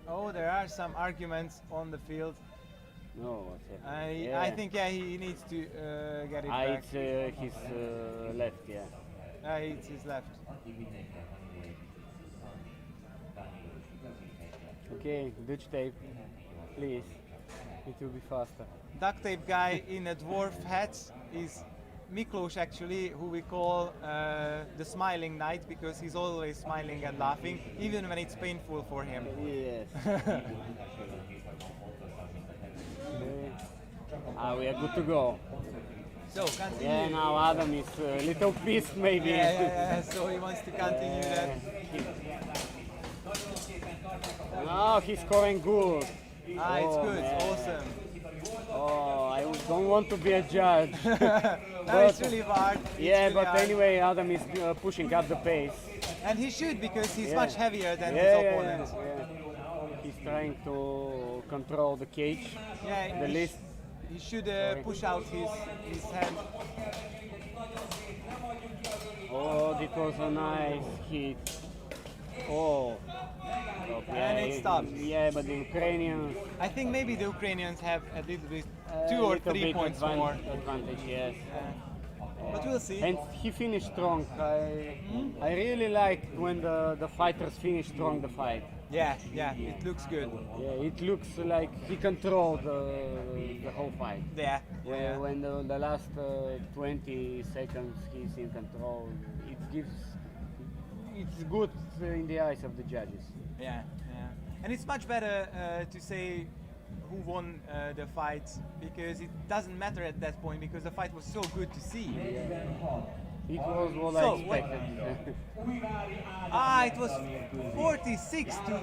Oh, there are some arguments on the field. No, what's happening? I think he needs to get it back. It's his left, yeah. It's his left. Okay, Dutch tape, please. It will be faster. Duct tape guy in a dwarf hat is Miklos, actually, who we call the smiling knight, because he's always smiling and laughing, even when it's painful for him. Yes. We are good to go. So continue. Yeah, now Adam is a little pissed maybe. Yeah. So he wants to continue that. Now he's scoring good. It's Oh, good. man. It's awesome. Oh, I don't want to be a judge. No, it's really hard. It's Yeah, really but hard. anyway, Adam is pushing up the pace. And he should, because he's Yeah. much heavier than his Yeah, opponent. He's trying to control the cage, Yeah, the list. he should push out his hand. Oh, that was a nice hit. Oh. Okay. And it stopped. Yeah, but the Ukrainians I think maybe the Ukrainians have a little bit, a 2 or little 3 bit points more. advantage, yes. But we'll see. And he finished strong. I really like when the fighters finish strong the fight. Yeah, it looks good. Yeah, it looks like he controlled the whole fight. Yeah. When the last 20 seconds he's in control, it's good in the eyes of the judges. Yeah. And it's much better to say who won the fight, because it doesn't matter at that point, because the fight was so good to see. It was what So, I expected. It was 46 to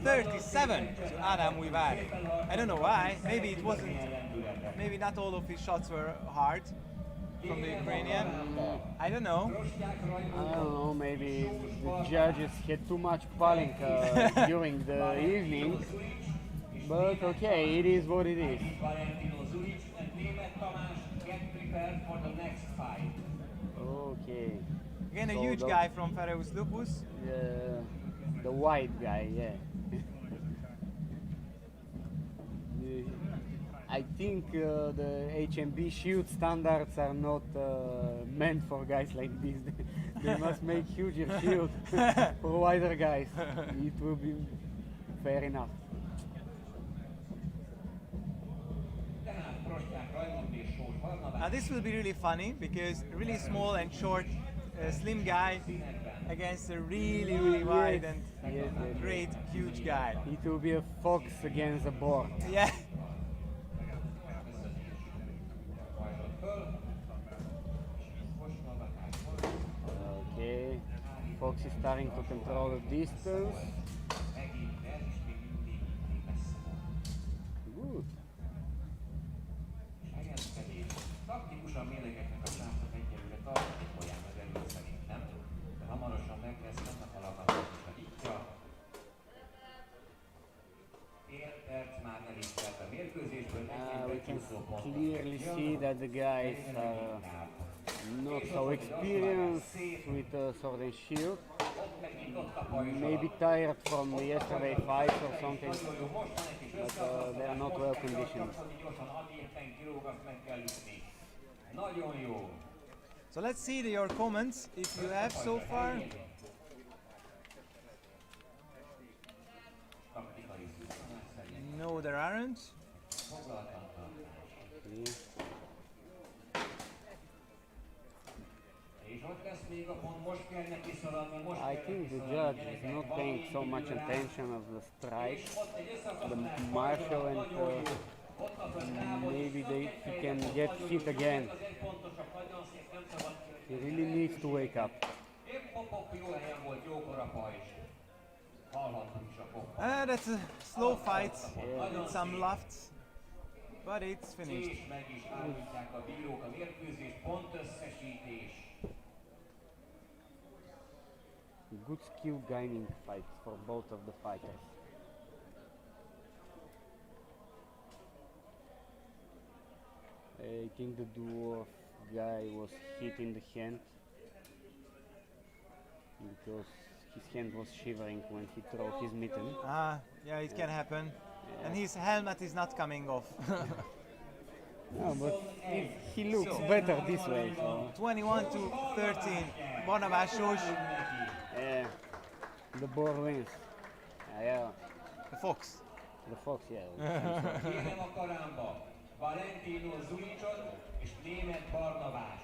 37 to Adam Uivari. I don't know why. Maybe it wasn't. Maybe not all of his shots were hard from the Ukrainian. I don't know. I don't know, maybe the judges had too much palinka during the evening. But okay, it is what it is. Okay. Again, a So huge guy from Phareus Lupus. The white guy, yeah. I think the HMB shield standards are not meant for guys like this. They must make huger shield for wider guys. It will be fair enough. Now this will be really funny, because a really small and short, slim guy against a really wide and Yes. great, huge guy. It will be a fox against a boar. Yeah. Fox is starting to control the distance. Megint ez is még mindig messze van. Good. És helyezkedés. Taktikusan mérlegeknek a srácok egyelőre tartani folyán az erőt szerintem, de hamarosan meg lesz annak a lagatóknak a nyitja. Fél perc már elég telt a mérkőzésből, We can clearly see that the guys are not so experienced with Sword and Shield. Maybe tired from the yesterday fight or something, but they are not well conditioned. Nagyon jó. So let's see your comments if you have so far. No, there aren't. I think the judge is not paying so much attention of the strike, the martial, and maybe he can get hit again. He really needs to wake up. That's a slow fight with some lofts, but it's finished. Good skill gaining fight for both of the fighters. I think the dwarf guy was hit in the hand because his hand was shivering when he threw his mitten. Ah, yeah, it can happen. Yeah. And his helmet is not coming off. No, but he looks better this way. So. 21 to 13. Barnabásos, Yeah, the boar wins. Yeah, the fox. the fox, yeah. Kérem a karámba Valentino Zulicsot és német Barnabás.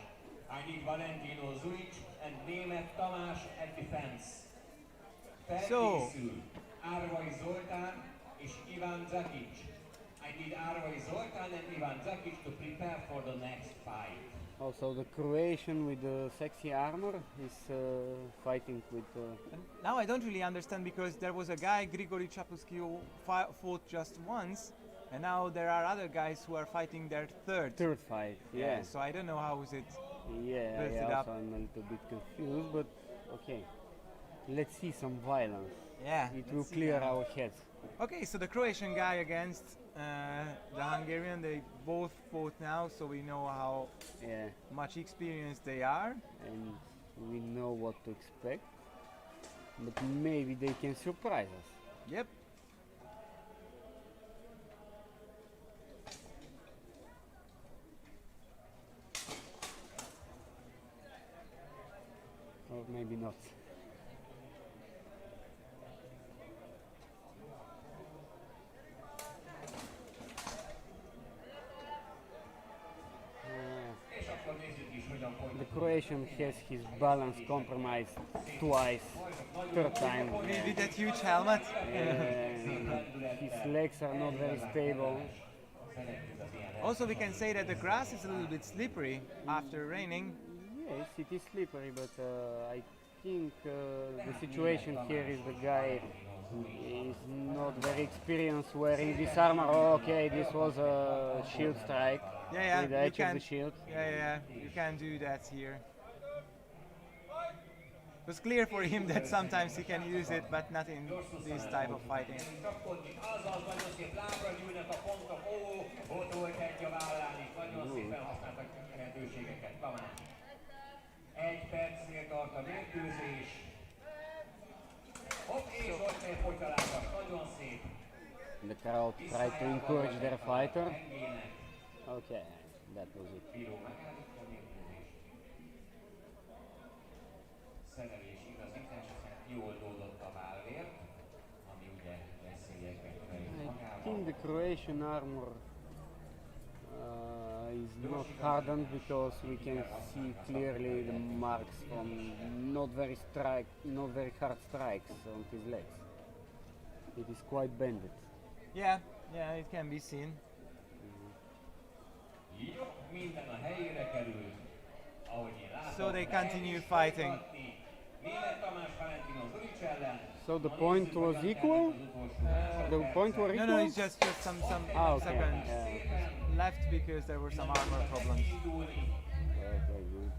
I need Valentino Zulic and német Tamás at defense. Felkészül Árvai Zoltán és Iván Zakic. I need Árvai Zoltán and Iván Zakic to prepare for the next fight. Also, the Croatian with the sexy armor is fighting with. Now I don't really understand because there was a guy, Grigory Chapulski, who fought just once, and now there are other guys who are fighting their third fight. Yeah, So I don't know how is it. yeah. built I it up. also am a little bit confused, but okay. Let's see some violence. Yeah. It let's will see clear now. our heads. Okay, so the Croatian guy against the Hungarian, they both fought now, so we know how Yeah, much experience they are. and we know what to expect. But maybe they can surprise us. Yep. Or maybe not. The Croatian has his balance compromised twice, third time. With that huge helmet. His legs are not very stable. Also, we can say that the grass is a little bit slippery after raining. Yes, it is slippery, but I think the situation here is the guy is not very experienced wearing this armor. Oh, okay, this was a shield strike Yeah, with the you edge of can. the shield. Yeah, you can do that here. It was clear for him that sometimes he can use it, but not in this type of fighting. Azaz nagyon szép lábra gyűlnek a pontok. Ott volt egy a vállán is. Nagyon szépen használtak lehetőségeket. Tamás. 1 percnél tart a mérkőzés. Hopp, és ott egy potyalázás. Nagyon szép. The crowd tried to encourage their fighter. Engének. Okay, that was it. Bíró megállítja a mérkőzést. Szerelés igazítás, jól oldódott a válvért, ami ugye veszélyeket rejt I magában. think the Croatian armor is not hardened because we can see clearly the marks from not very hard strikes on his legs. It is quite bended. Yeah, it can be seen. Jó, minden a helyére került, ahogy én látom. So they continue fighting. Német Tamás So the point was equal? The point were equal? No, it's just some Okay. seconds Yeah. left because there were some armor problems. Okay, good.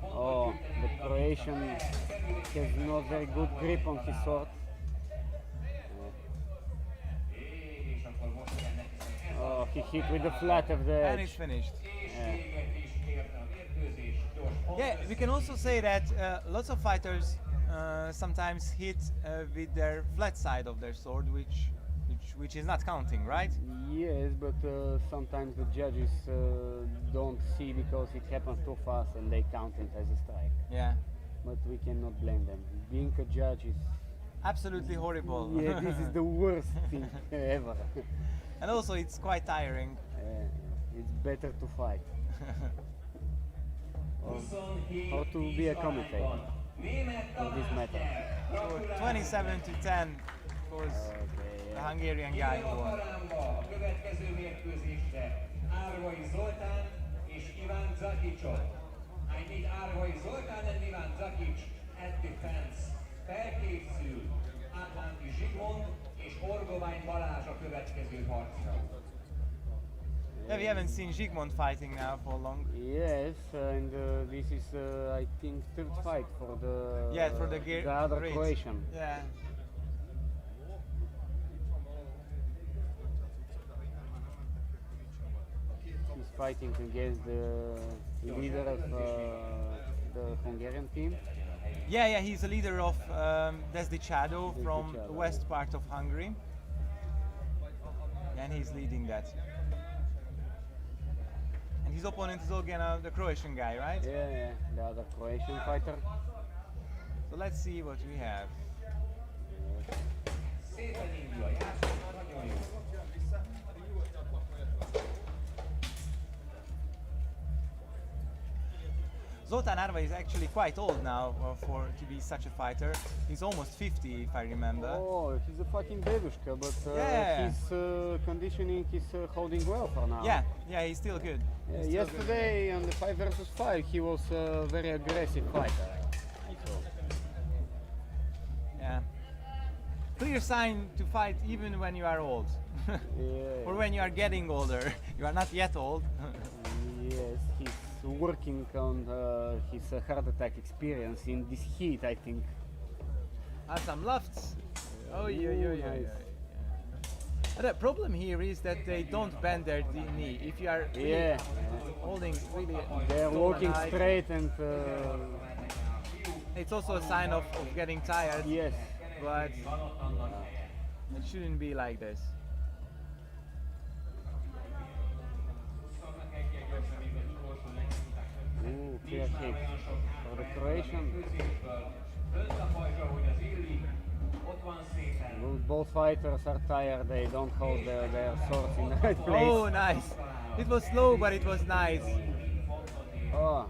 Oh, the Croatian has not very good grip on his sword. Oh, he hit with the flat of the And edge. it's finished. Yeah. Yeah, we can also say that lots of fighters sometimes hit with their flat side of their sword, which is not counting, right? Yes, but sometimes the judges don't see because it happens too fast and they count it as a strike. Yeah, But we cannot blame them. Being a judge is absolutely horrible. yeah, this is the worst thing ever. And also it's quite tiring. It's better to fight. Or to be a commentator for this matter. So 27 to 10 was Okay, the Hungarian guy who won. A következő mérkőzésre Árvai Zoltán és Iván Zakicsot. I need Árvai Zoltán and Iván Zakics at defense. Felkészül Átmánti Zsigmond és Orgovány Balázs a következő harcra. Yeah, we haven't seen Zsigmond fighting now for long. Yes, and this is, I think, third fight for the other great. Croatian. Yeah. He's fighting against the leader of the Hungarian team. Yeah, he's the leader of Desdichado from the Desdichado. west part of Hungary. And he's leading that. And his opponent is again the Croatian guy, right? Yeah, the other Croatian fighter. So let's see what we have. Szépen indul a játék, nagyon jó. Zoltán Arva is actually quite old now to be such a fighter. He's almost 50 if I remember. Oh, he's a fucking dedushka, but Yeah. his conditioning is holding well for now. Yeah, he's still good. He's still good. Yesterday on the 5 versus 5 he was a very aggressive fighter. So, Yeah. Clear sign to fight even when you are old. yeah. Or when you are getting older. You are not yet old. Yes, he's working on his heart attack experience in this heat, I think. Some lofts. Oh, Ooh, yeah. nice. The problem here is that they don't bend their knee. If you are really Yeah, holding really they're tall walking and high, straight and it's also a sign of getting tired, yes. but it shouldn't be like this. Ooh, clear kick for the Croatian. Both fighters are tired, they don't hold their swords in the right place. Oh, nice. It was slow, but it was nice. Oh,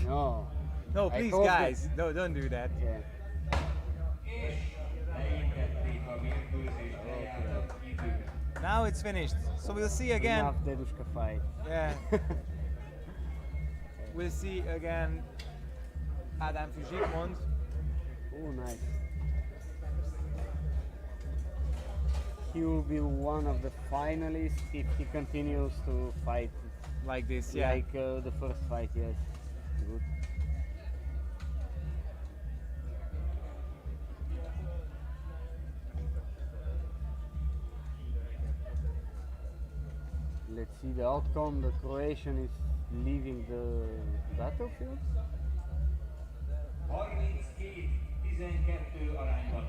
no. No, I please, hope guys, no, don't do that. Yeah. Now it's finished. So we'll see again. Enough dedushka fight. Yeah. We'll see again Adam Zsigmond. Oh, nice. He will be one of the finalists if he continues to fight Like this, yeah. like the first fight, yes. Good. Let's see the outcome. The Croatian is leaving the battlefield. 32-12 arányban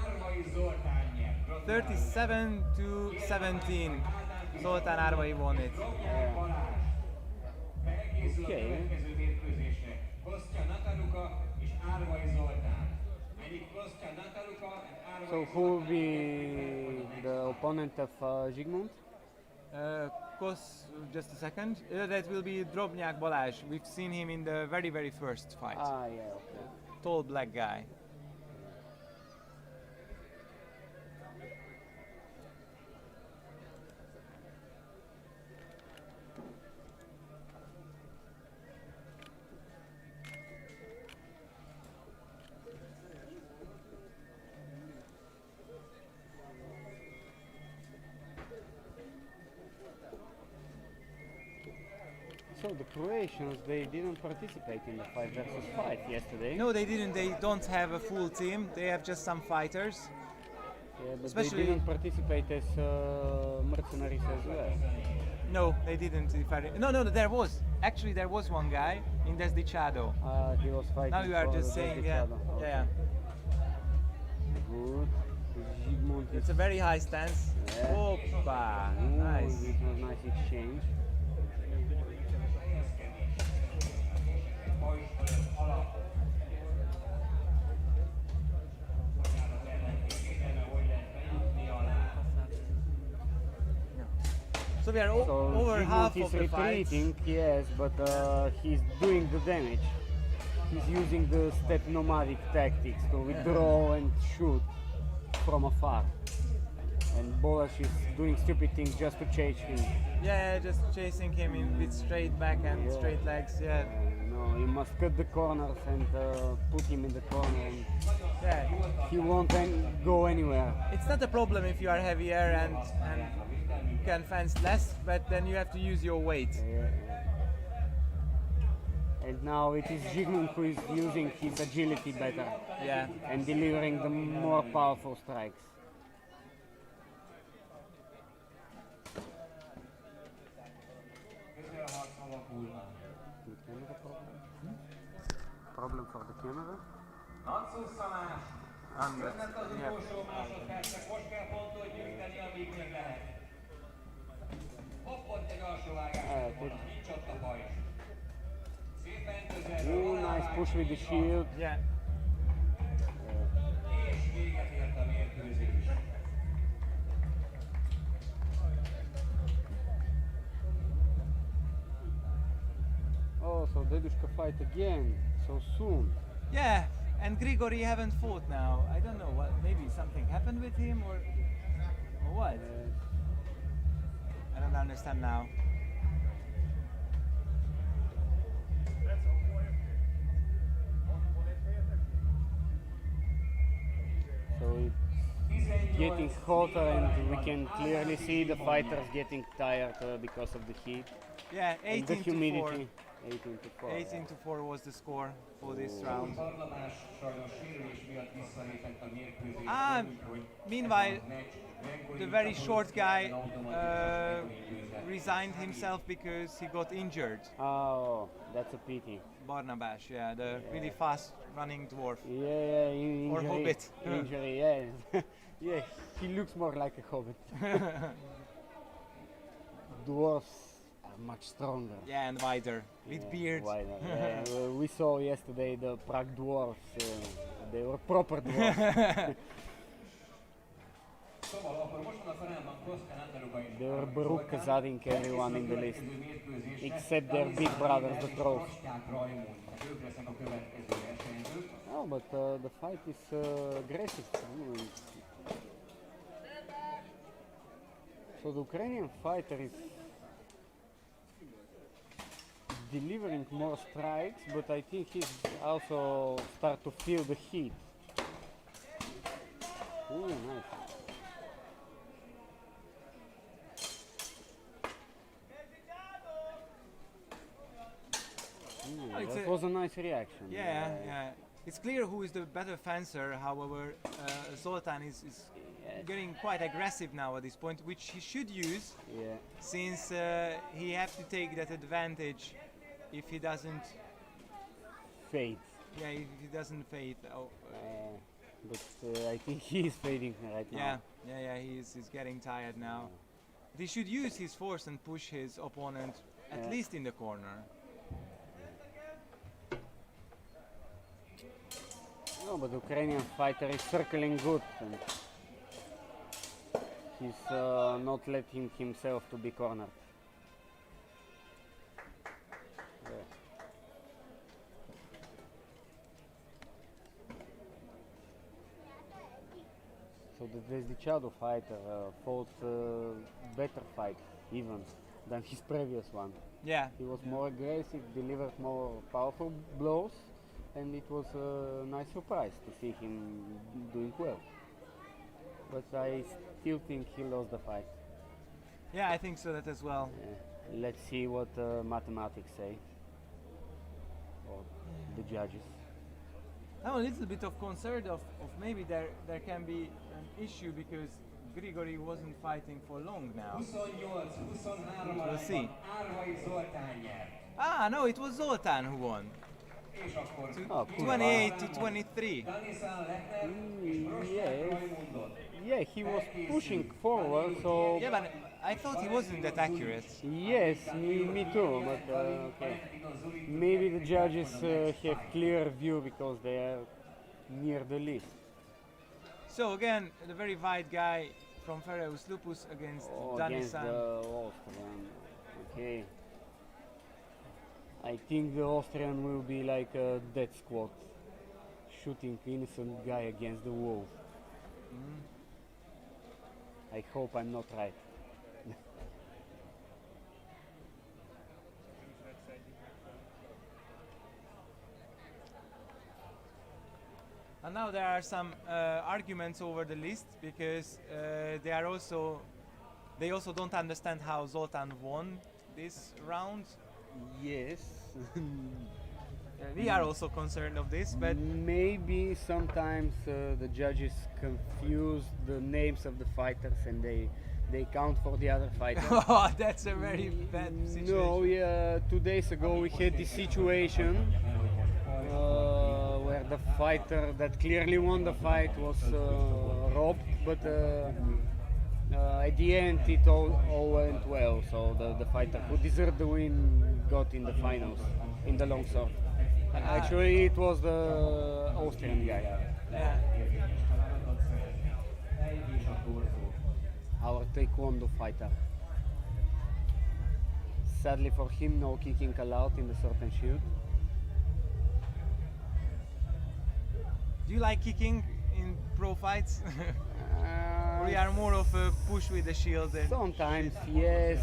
Árvai Zoltán nyert. 37 to 17. Zoltán Árvai won it. Felkészül a következő mérkőzésre Kostya Nataruka és Árvai Zoltán. Egyik Kostya Nataruka and Árvai So who will be the opponent of Zsigmond? Just a second. That will be Drobnyak Balázs. We've seen him in the very, very first fight. Ah, yeah, okay. Tall black guy. So the Croatians, they didn't participate in the 5 versus 5 yesterday. No, they didn't. They don't have a full team. They have just some fighters. Yeah, but especially- they didn't participate as mercenaries as well. No, they didn't. No, there was. Actually, there was one guy in Desdicciado. He was fighting. Now you are for just the saying, yeah. Desdicciado. Yeah. Good. Zygmunt It's a very high stance. Yeah. Opa! Ooh, Nice. It was nice exchange. So we are So over half Zygmunt of is the fights. retreating, yes, but he's doing the damage. He's using the step nomadic tactics to withdraw and shoot from afar. And Bolash is doing stupid things just to chase him. Yeah, just chasing him in with straight back and Yeah. straight legs. Yeah. No, you must cut the corners and put him in the corner, and Yeah. he won't go anywhere. It's not a problem if you are heavier and can fence less, but then you have to use your weight. Yeah. And now it is Zygmunt who is using his agility better Yeah. and delivering the more powerful strikes. The camera problem? Problem for the camera? Jönnek az utolsó másodpercek, most kell pontot gyűjteni, amíg még lehet. Hoppant egy alsó vágás, nincs ott a pajzs. Szépen közelről, Ooh, nice push with the shield. Yeah. és véget ért a mérkőzés. Oh, so Dedushka fight again so soon. Yeah. And Grigory haven't fought now. I don't know what. Maybe something happened with him or what? I don't understand now. So it's getting hotter, and we can clearly see the fighters getting tired because of the heat Yeah, and the 18 to 4. humidity. 18 to 4. 18 to 4 was the score for this round. Barnabás sajnos sérülés miatt visszalépett a mérkőzésből, Ah, úgyhogy meanwhile, meccs the very short guy resigned himself because he got injured. Oh, that's a pity. Barnabas, yeah, the really fast running dwarf. Yeah, Or injury. hobbit. Injury, yeah. Yeah, he looks more like a hobbit. Dwarfs are much stronger. Yeah, and wider, with Yeah, beard. wider. Yeah, we saw yesterday the Prague dwarfs. They were proper dwarfs. Szóval akkor most van a Ferenban Koszkán Andaluga is. They were Baruch Kazadink everyone in the list, except their big brothers, the trolls. Bastyák Rajmund, ők lesznek a következő versenyzők. No, but the fight is aggressive. So the Ukrainian fighter is delivering more strikes, but I think he's also start to feel the heat. Ooh, nice. Oh, it's That a- was a nice reaction. Yeah. It's clear who is the better fencer. However, Zoltan is Yeah. getting quite aggressive now at this point, which he should use Yeah. since he has to take that advantage if he doesn't. Fade. Yeah, if he doesn't fade. Oh, But I think he is fading right now. yeah. He's getting tired now. But he should use his force and push his opponent at Yeah. least in the corner. No, but the Ukrainian fighter is circling good, and he's not letting himself to be cornered. Yeah. So the Desdicciado fighter fought better fight even than his previous one. Yeah, He was more aggressive, delivered more powerful blows, and it was a nice surprise to see him doing well. But I still think he lost the fight. yeah, I think so that as well. Yeah. Let's see what mathematics say, or the judges. I'm a little bit of concerned of maybe there can be an issue because Grigori wasn't fighting for long now. 28-23 We'll see. Árvai Zoltán nyert. Ah, no, it was Zoltán who won. És akkor Oh, cool. 28 to 23. Danisán Lechner és Bross Yes. Raimundot. Yeah, he was pushing forward, so Yeah, but I thought he wasn't that accurate. yes, me too. But okay, maybe the judges have clear view because they are near the list. So again, the very wide guy from Fereus Lupus against Against Danisan. the Austrian. Okay. I think the Austrian will be like a death squad, shooting innocent guy against the wall. I hope I'm not right. And now there are some arguments over the list because they also don't understand how Zoltán won this round. Yes. We are also concerned of this, but Maybe sometimes the judges confuse the names of the fighters and they count for the other fighter. oh, that's a very bad situation. No, yeah, 2 days ago we had this situation where the fighter that clearly won the fight was robbed, but at the end it all went well, so the fighter who deserved the win got in the finals in the long sword. Actually it was the Austrian guy, Yeah. our taekwondo fighter. Sadly for him, no kicking allowed in the sword and shield. Do you like kicking in pro fights? Or you are more of a push with the shield? And Sometimes, yes,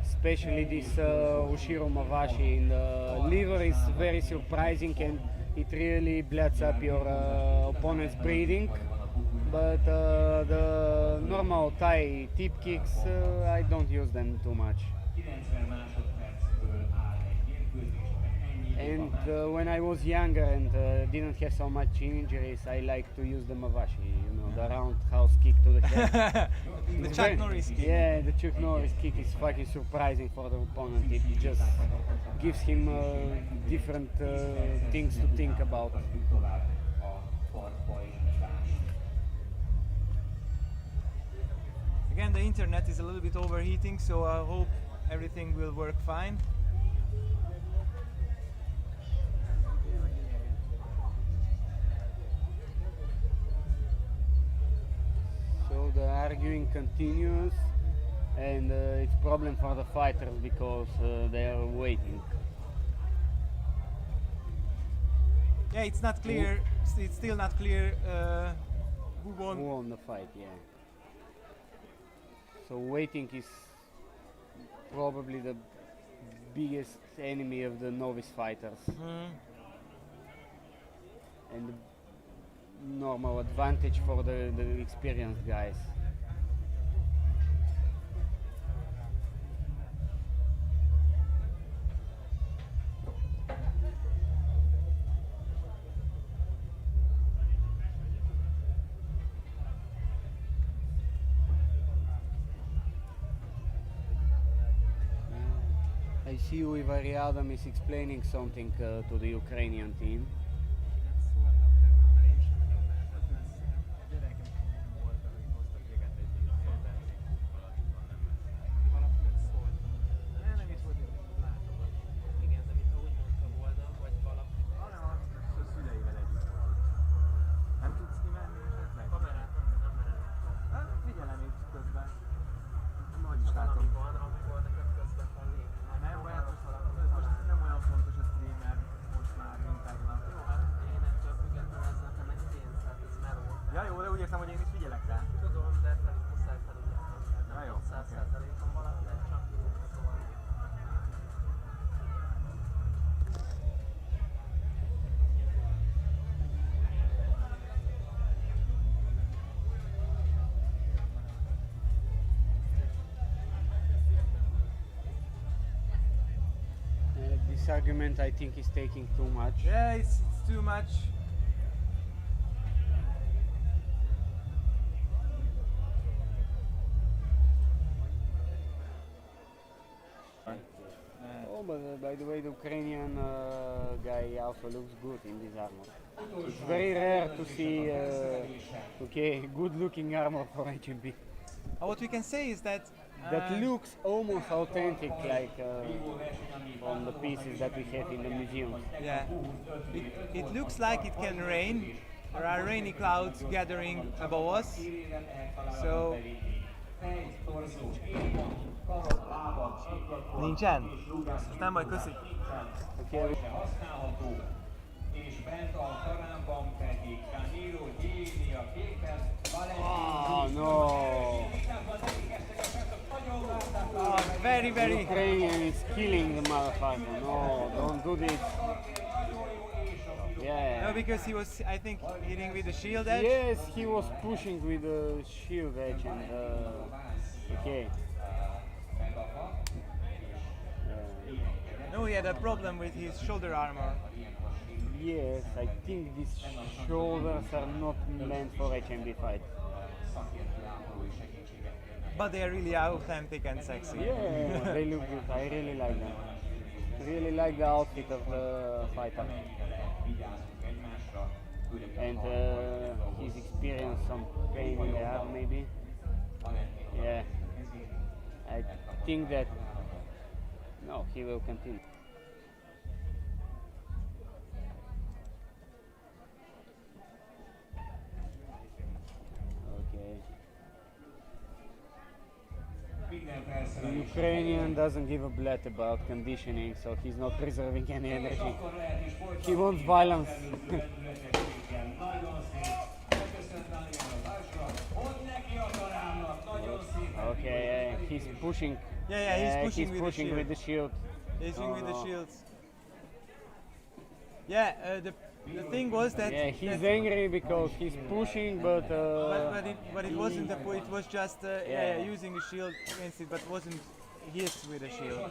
especially this Ushiro Mawashi in the liver is very surprising and it really bloods up your opponent's breathing. But the normal Thai tip kicks, I don't use them too much. 90 másodpercből áll egy mérkőzésben ennyi idő And van már. when I was younger and didn't have so much injuries, I like to use the Mawashi, you know, the roundhouse kick to the head. the Chuck Norris kick. Yeah, the Chuck Norris kick is fucking surprising for the opponent. It just gives him different things to think about. Tovább a partbajnokság. Again, the internet is a little bit overheating, so I hope everything will work fine. So the arguing continues, and it's problem for the fighters because they are waiting. Yeah, it's not clear. It's still not clear who won. Who won the fight? Yeah. So waiting is probably the biggest enemy of the novice fighters, and the normal advantage for the experienced guys. I see Ivari Adam is explaining something to the Ukrainian team. Ja, jó, de úgy értem, hogy én is figyelek rá. Tudom, de fel is muszáj felügyelni. Na jó, Nem oké. 100%-on valakinek csak szóval. this argument I think is taking too much. Yeah, it's too much. Oh, but by the way, the Ukrainian guy also looks good in this armor. It's very rare to see, good-looking armor for HMB. What we can say is that That looks almost authentic, like from the pieces that we have in the museums. yeah, it looks like it can rain. There are rainy clouds gathering above us. So nincsen. Nem baj, köszi. Okay. használható, és bent a karánban pedig Danilo Gyéni a képen, Oh no! Very. Ukrainian is killing the motherfucker. No, don't do this. No, Yeah. because he was, I think, hitting with the shield edge. Yes, he was pushing with the shield edge and okay. No, he had a problem with his shoulder armor. Yes, I think these shoulders are not meant for HMB fight. But they are really authentic and sexy. Yeah, they look good. I really like them. Really like the outfit of the fighter. And he's experienced some pain in the arm, maybe. Yeah. I think that no, he will continue. Okay. The Ukrainian doesn't give a blat about conditioning, so he's not preserving any energy. He wants violence. Okay, he's pushing. Yeah, he's pushing with the shield. He's No, with the no. shields. Yeah, the thing was that. Yeah, he's that- angry because he's pushing, but but it wasn't the point. It was just Yeah. using the shield against it, but wasn't hit with the shield.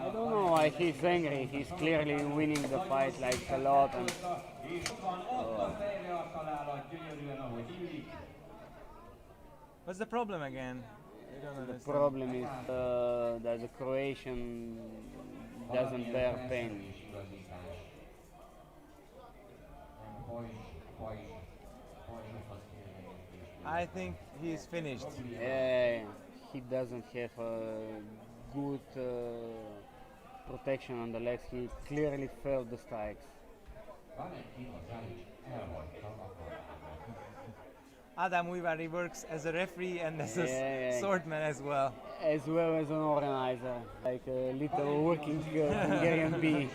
I don't know why he's angry. He's clearly winning the fight like a lot. And, What's the problem again? I don't the understand. problem is that the Croatian doesn't bear pain. I think he's finished. Yeah, he doesn't have a good protection on the legs. He clearly felt the strikes. Adam Ujvari works as a referee and as a Yeah. swordman as well. As well as an organizer, like a little working Hungarian bee.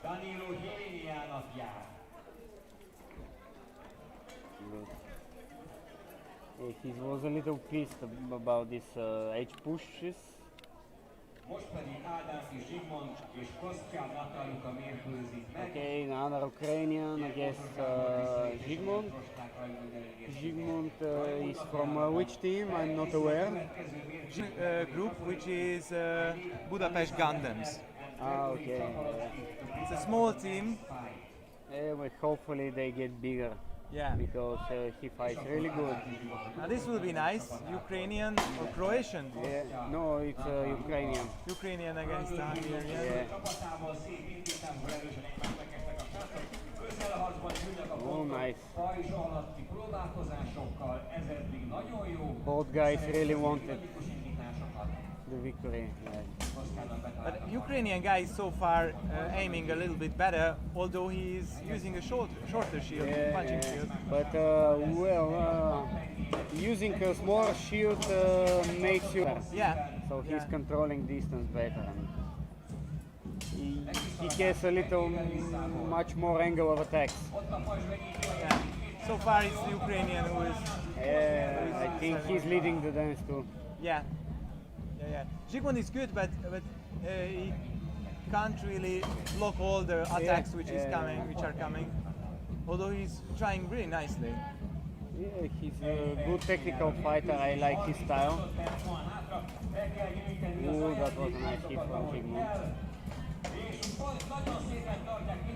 Danilo Gyéni elnapját. He was a little pissed about this edge pushes. Most pedig Ádám és Zsigmond és Kostya Nataluka mérkőzik meg. Okay, another Ukrainian against Zsigmond. Zsigmond is from which team? I'm not aware. Group which is Budapest Gundams. Ah, okay. It's a small team. Yeah, but hopefully they get bigger Yeah. because he fights really good. Now this will be nice. Ukrainian or Croatian? Yeah, no, it's Ukrainian. Ukrainian against the Hungarian. Yeah. Csapatával szép indításból erősen egymásnak estek a srácok. Közelharcban ülnek a Oh, pontok. nice. Pajzs alatti próbálkozásokkal, ez eddig nagyon jó. Both guys really wanted Dinamikus indításokat. the victory. Yeah. Kosztjának But betaláltak. Ukrainian guy is so far aiming a little bit better, although he is using a shorter shield, punching shield. But using a smaller shield makes you. Yeah. So he's Yeah. controlling distance better. And he has a little much more angle of attacks. Yeah. So far it's the Ukrainian who is. Yeah, I think he's leading the dance too. Yeah. Yeah. Zsigmond is good, but he can't really block all the attacks which are coming. Although he's trying really nicely. Yeah, he's a good technical fighter. I like his style. Ooh, that was a nice hit from Figmont.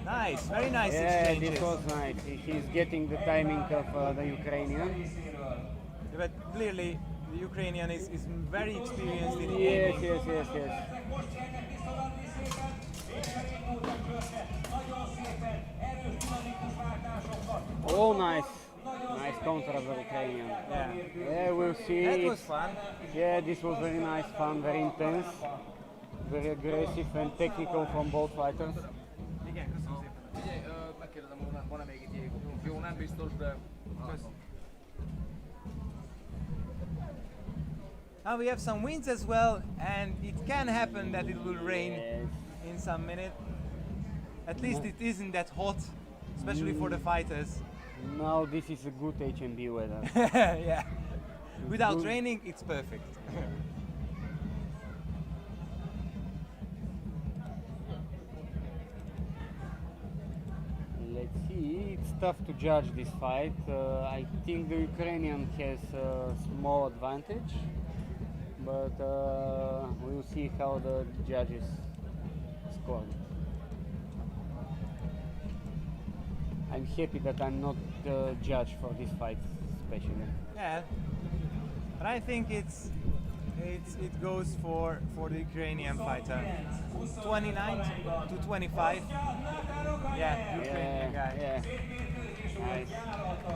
Nice, very nice Yeah, exchanges. this was nice. He's getting the timing of the Ukrainian. But clearly, the Ukrainian is very experienced in Yes, aiming. yes. Oh, nice. Nice counter of the Ukrainian. Yeah. Yeah, we'll see. That was fun. Yeah, this was very nice, fun, very intense, very aggressive and technical from both fighters. Igen, köszönöm szépen. Figyelj, megkérdezem, van-e még itt jég? Jó, nem biztos, de... Now we have some winds as well, and it can happen that it will rain Yes. in some minute. At least it isn't that hot, especially for the fighters. Now this is a good HMB weather. Yeah. Without good. raining, it's perfect. Let's see, it's tough to judge this fight. I think the Ukrainian has a small advantage, but we'll see how the judges score. I'm happy that I'm not the judge for this fight, especially. Yeah. But I think it goes for the Ukrainian fighter. 29 to 25. Yeah, Ukrainian guy. Yeah. Nice.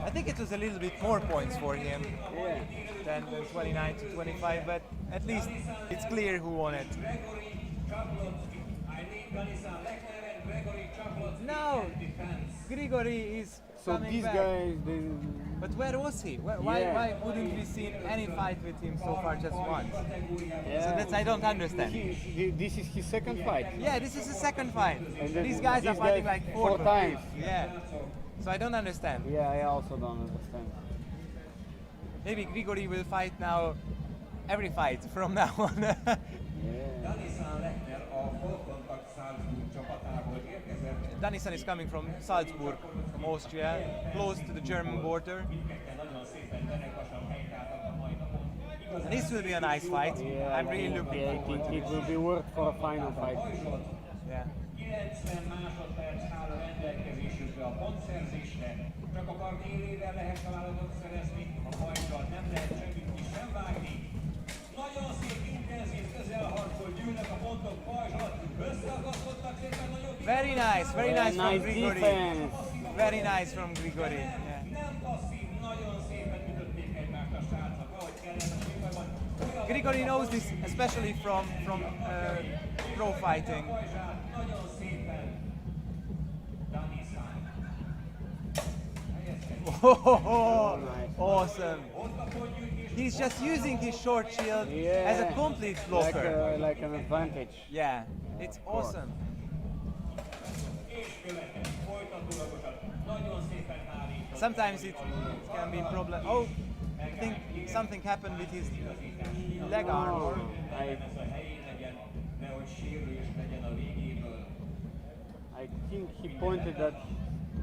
I think it was a little bit more points for him Yeah. than 29 to 25, but at least it's clear who won it. No, Grigory is So coming these back. guys, But where was he? Yeah. Why wouldn't we see any fight with him so far just once? So that's I don't understand. this is his second fight. Yeah, this is the second fight. And then These guys are these fighting guys like four times. Yeah. So I don't understand. Yeah, I also don't understand. Maybe Grigory will fight now every fight from now on. Yeah. Danison is coming from Salzburg, from Austria, close to the German border. And this will be a nice fight. Yeah, I'm really looking I forward think to it it. will be worth for a final fight. Yeah. 90 másodperc áll a rendelkezésükre a pontszerzésre, csak a kard élével lehet találatot szerezni, a pajzsal nem lehet semmit is sem vágni. Nagyon szép, intenzív közelharcol, gyűlnek a pontok pajzs alatt, összeakasztottak szépen nagyobb... Very nice from Nice Grigory. defense. Very nice from Grigory. Yeah. Nem passzív, nagyon szépen ütötték egymást a srácok, ahogy kellene a csípajban. Grigory knows this, especially from pro fighting. Nagyon szépen. Danison. Oh, awesome. He's just using his short shield Yeah. as a complete blocker. Like an advantage. Yeah, it's awesome. Sometimes it can be problem. Oh, I think something happened with his leg arm. I think he pointed that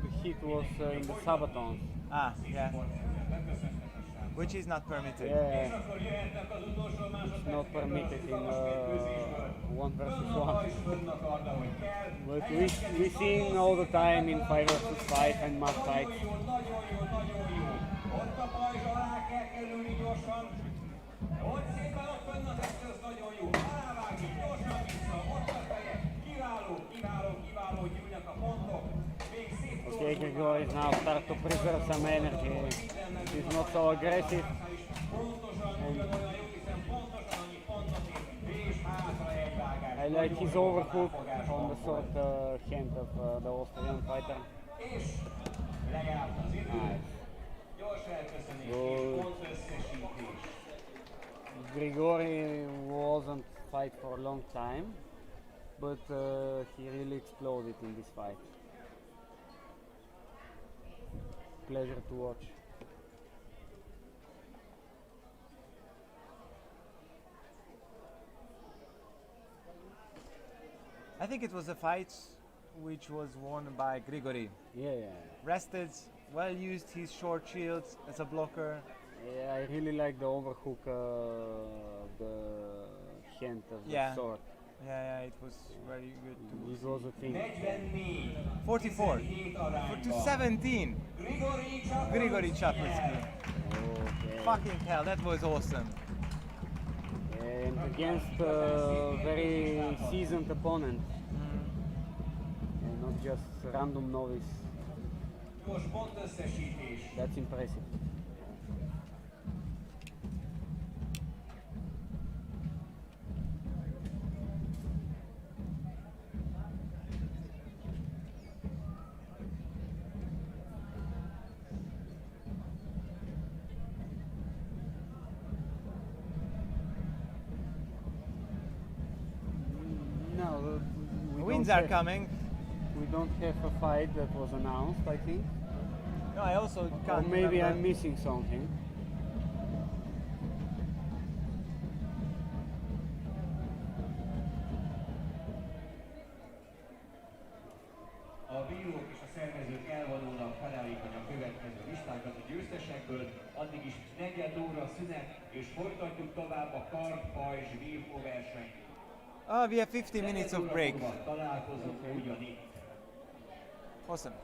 the hit was in the sabatons. Ah, yeah. Which is not permitted. Yeah, it's not permitted in 1vs.1. But we see all the time in 5vs5 and mud fights. Ott a pajzs alá kell kerülni gyorsan. Ott szépen ott vannak, ez nagyon jó. Alávágni, gyorsan vissza, ott a feje. Kiváló, gyűlnek a pontok. Még szép Okay, Grigor is now start to preserve some energy. He's not so aggressive. I like his overhook on the short hand of the Austrian fighter. Nice. Good. Grigori wasn't fight for a long time, but he really exploded in this fight. Pleasure to watch. I think it was a fight which was won by Grigory. Yeah. Rested, well used his short shield as a blocker. Yeah, I really like the overhook, the hand of the Yeah. sword. Yeah, it was very good to This see. was a thing. 44 to 17. Grigory Chapulski. Okay. Fucking hell, that was awesome. And against a very seasoned opponent. And not just random novice. That's impressive. No, we Winds don't are have- coming. We don't have a fight that was announced, I think. No, I also Or can't maybe remember. I'm missing something. A bírók és a szervezők elvonulnak, felelik a következő listákat a győztesekből, addig is negyed óra szünet, és folytatjuk tovább a kard, pajzs, vívó versenyt. We have 50 minutes of break. Találkozunk ugyanitt. Awesome.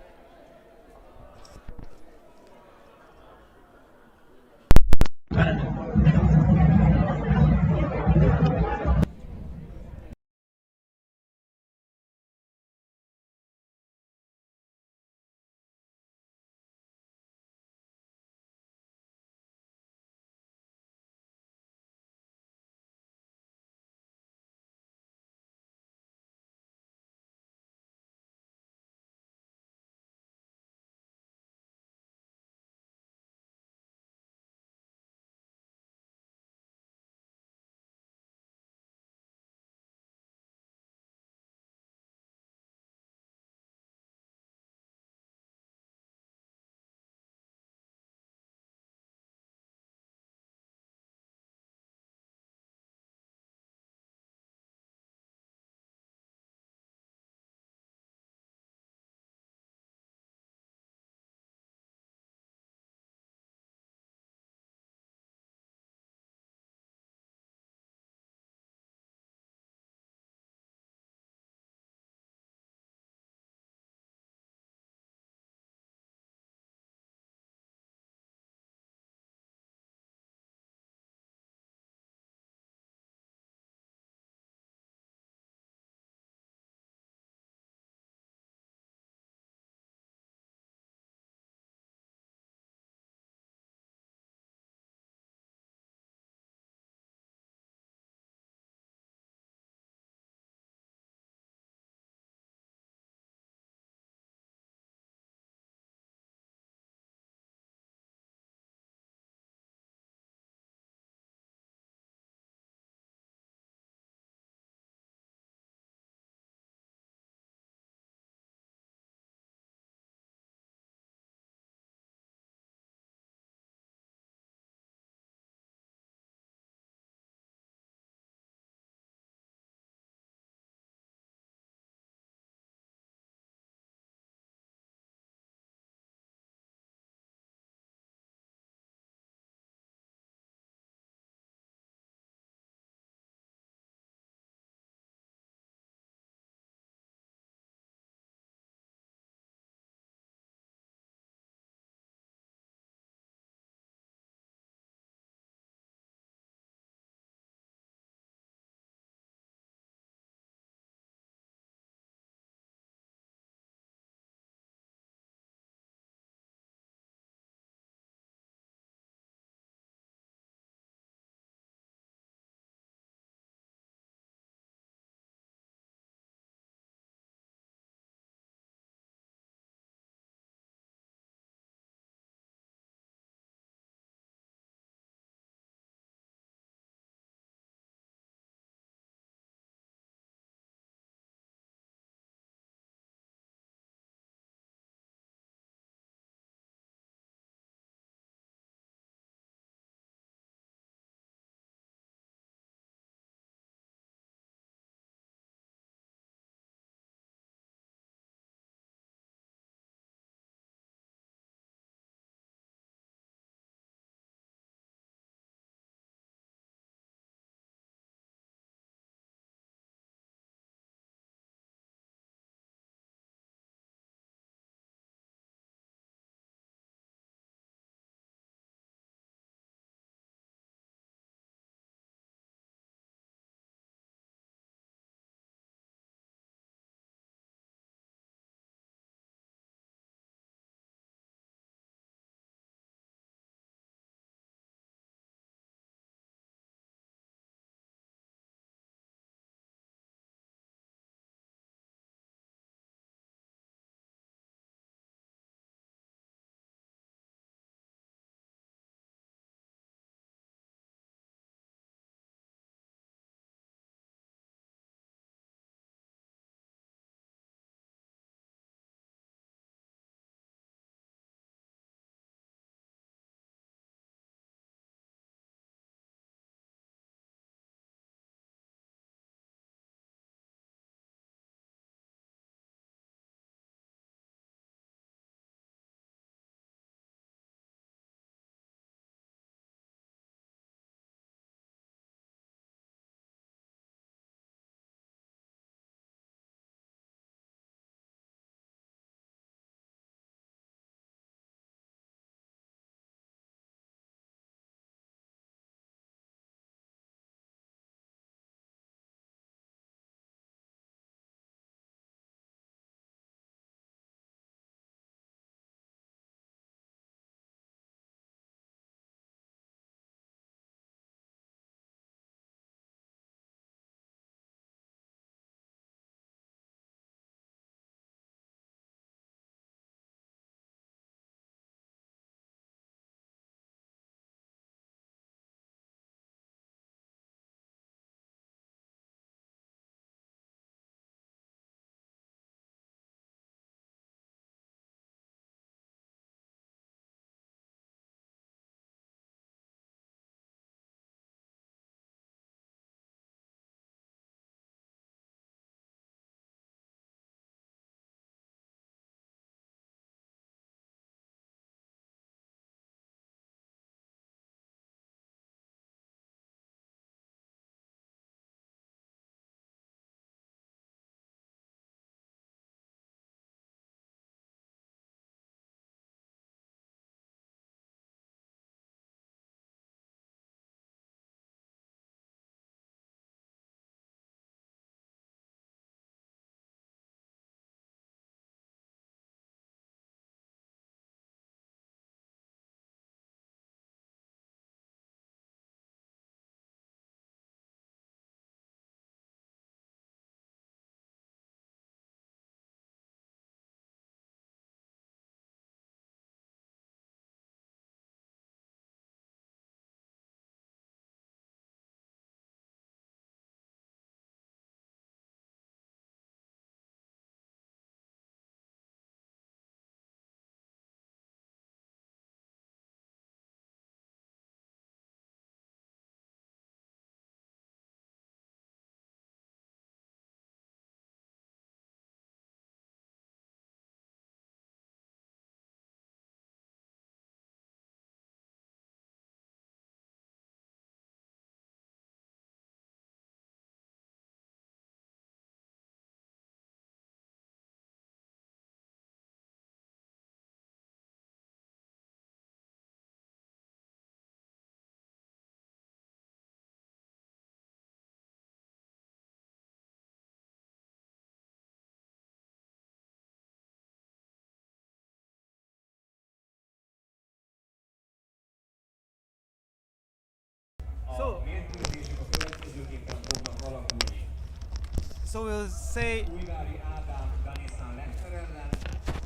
So we'll say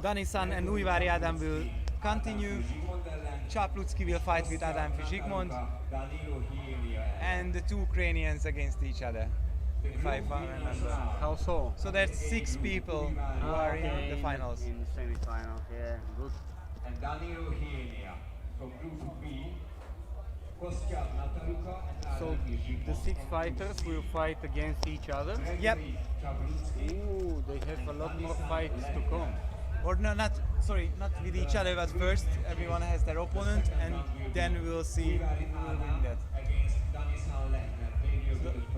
Danisan and Újvári Ádám will continue. Csaplucki will fight with Adam Zsigmond. And the two Ukrainians against each other. If I remember. How so? So there's 6 people who are in the finals. In the semi-finals, yeah, good. And Danilo Hienia from Group B. Kostya Nataluka and So Adam the Zsigmond. 6 fighters will fight against each other. Yep. Ooh, they have a lot more fights to come. Or no, not with each other, but first everyone has their opponent, and then we will see who will win that. Against Danisan Lehner.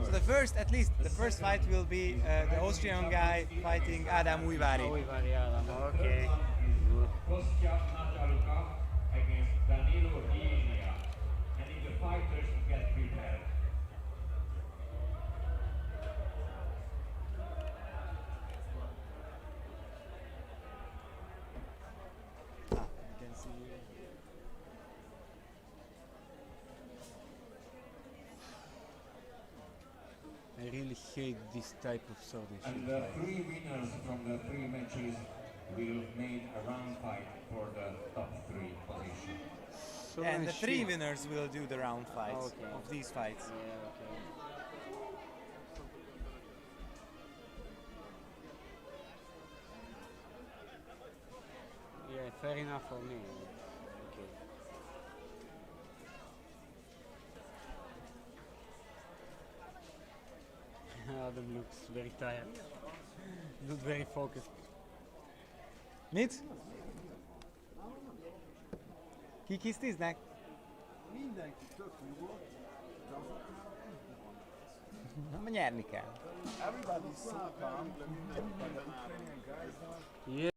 So the first fight will be the Austrian guy fighting Adam Újvári. Újvári Ádám, okay. Good. Kostya Nataluka against Danilo Hienia. And if the fighters get prepared. You can see. I really hate this type of sword and And shield the fight. 3 winners from the 3 matches will make a round fight for the top 3 position. Sword And the 3 shield. winners will do the round fights Okay. of these fights. Yeah, okay. Yeah, fair enough for me. Okay. Adam looks very tired. Not very focused. Mit? Kik hisztiznek? Mindenki tök nyugodt, de azoknál nem van. Nyerni kell. Everybody's so calm, like the Ukrainian guys. Yeah.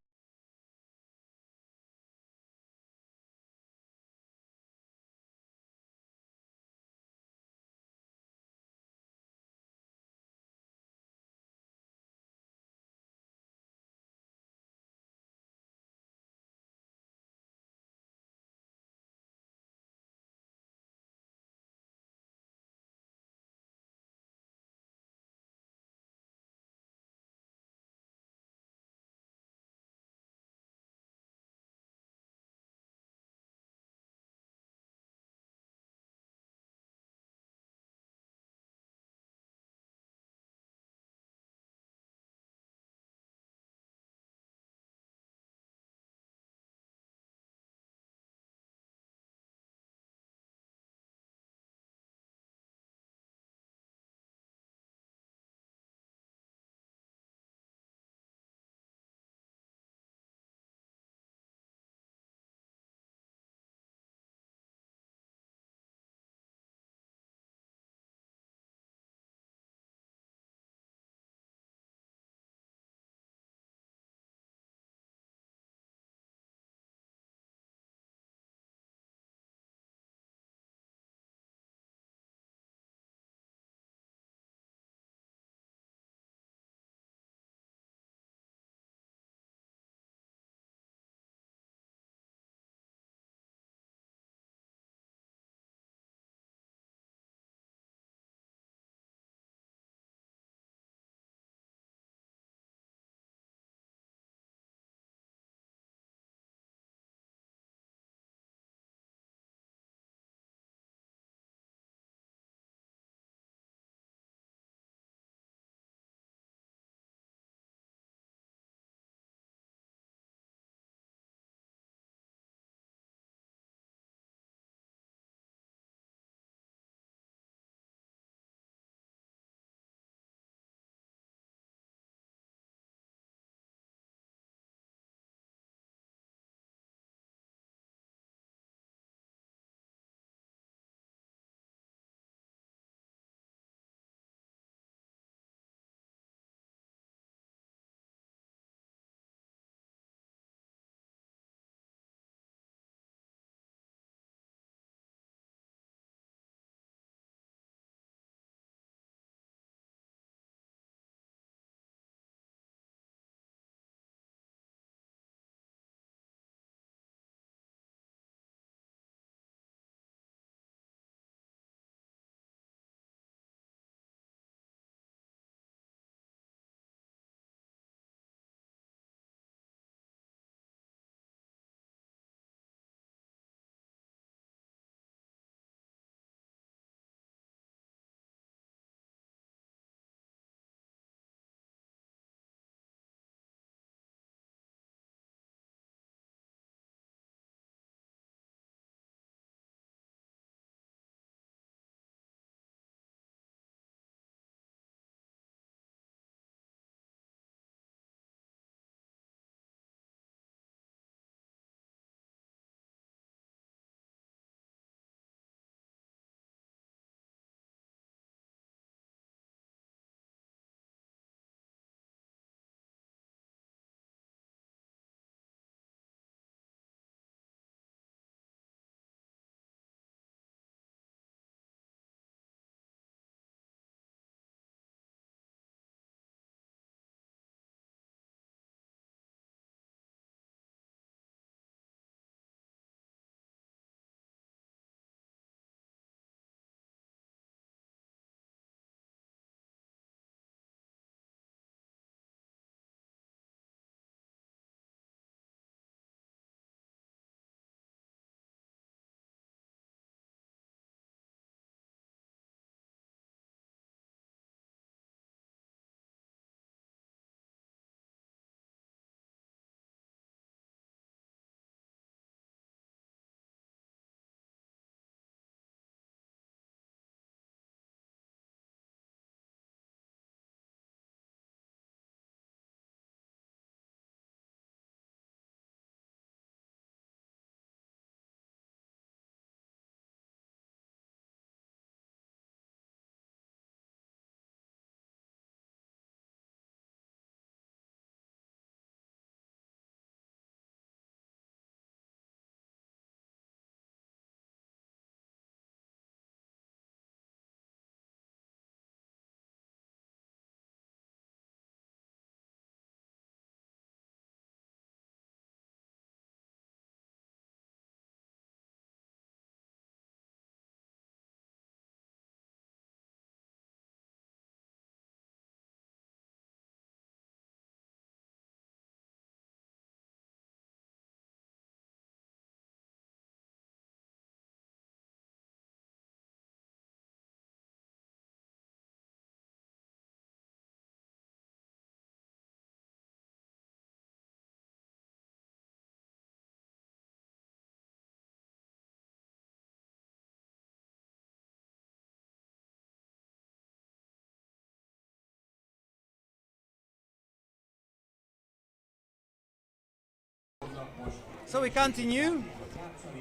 So we continue.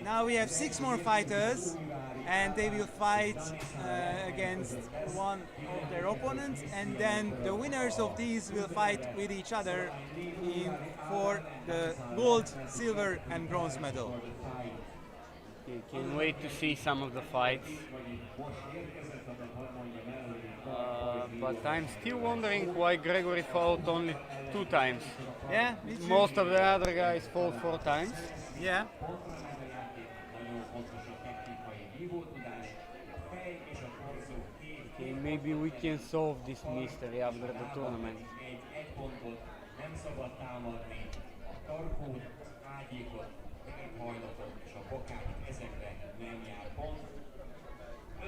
Now we have 6 more fighters, and they will fight against one of their opponents, and then the winners of these will fight with each other for the gold, silver, and bronze medal. You can wait to see some of the fights. But I'm still wondering why Gregory fought only 2 times. Yeah, me too. Most of the other guys fought 4 times. Yeah. Okay, maybe we can solve this mystery after the tournament. Nem szabad támadni a tarkót, ágyékot, hajlatot és a bokát, ezekre nem jár pont.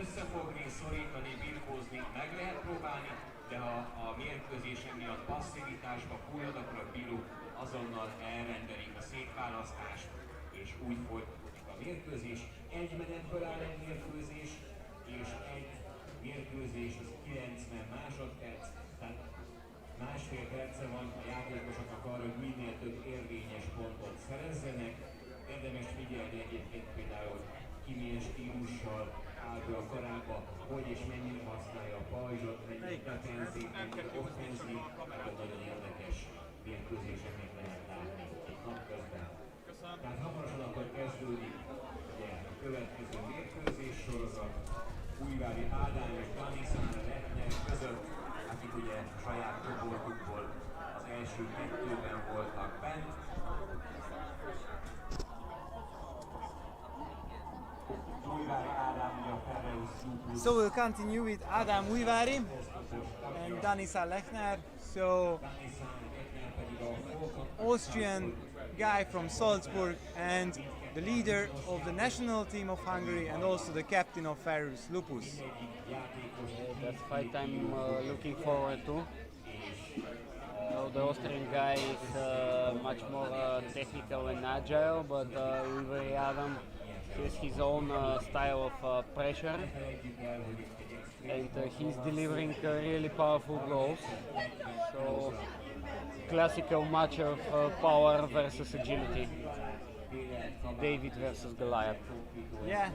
Összefogni, szorítani, birkózni meg lehet próbálni, de ha a mérkőzésen miatt passzivitásba fullad, akkor a bírók azonnal elrendelik a székválasztást, és úgy folytatódik a mérkőzés. Egy menetből áll egy mérkőzés, és egy mérkőzés az 90 másodperc, tehát másfél perce van a játékosoknak arra, hogy minél több érvényes pontot szerezzenek. Érdemes figyelni egyébként például, ki milyen stílussal áll be a karába, hogy és mennyire használja a pajzsot, mennyire defenzív, mennyire offenzív, mert nagyon érdekes mérkőzéseket lehet látni egy napközben. Tehát hamarosan akkor kezdődik ugye, a következő mérkőzés sorozat, Újvári Ádám és Danisán Lechner között, akik ugye saját csoportukból az első 2-ben voltak bent. So we'll continue with Adam Újvári and Danisán Lechner. So Austrian guy from Salzburg and the leader of the national team of Hungary and also the captain of Ferus, Lupus. That's fight I'm looking forward to. The Austrian guy is much more technical and agile, but Ulrich Adam has his own style of pressure, and he's delivering really powerful blows. So, classical match of power versus agility. David versus Goliath. Yeah.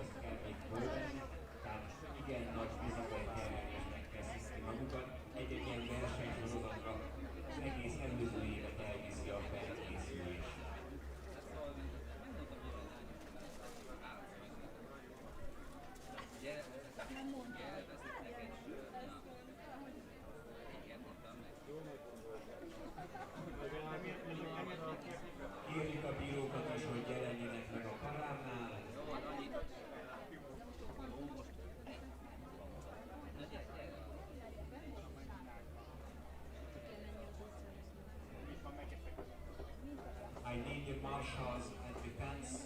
Kérjük a bírókat is, hogy jelenjenek meg a karámnál. I need the marshals and defense.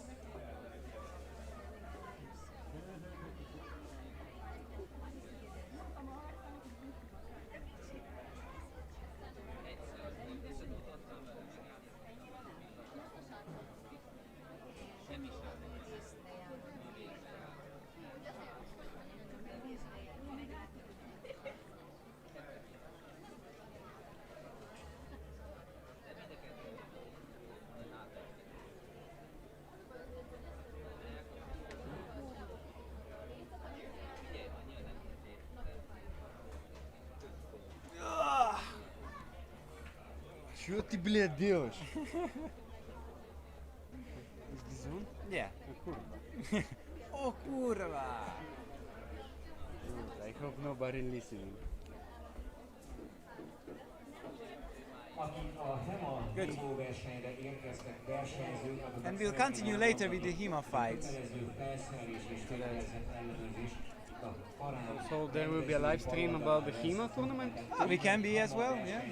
Что ты, блядь, делаешь? Yeah. Cool. Oh kurva! I hope nobody listening. Akik a HEMA versenyre érkeztek versenyzők, And we'll continue later with the HEMA fights. So there will be a live stream about the HEMA tournament? We can be as well, yeah.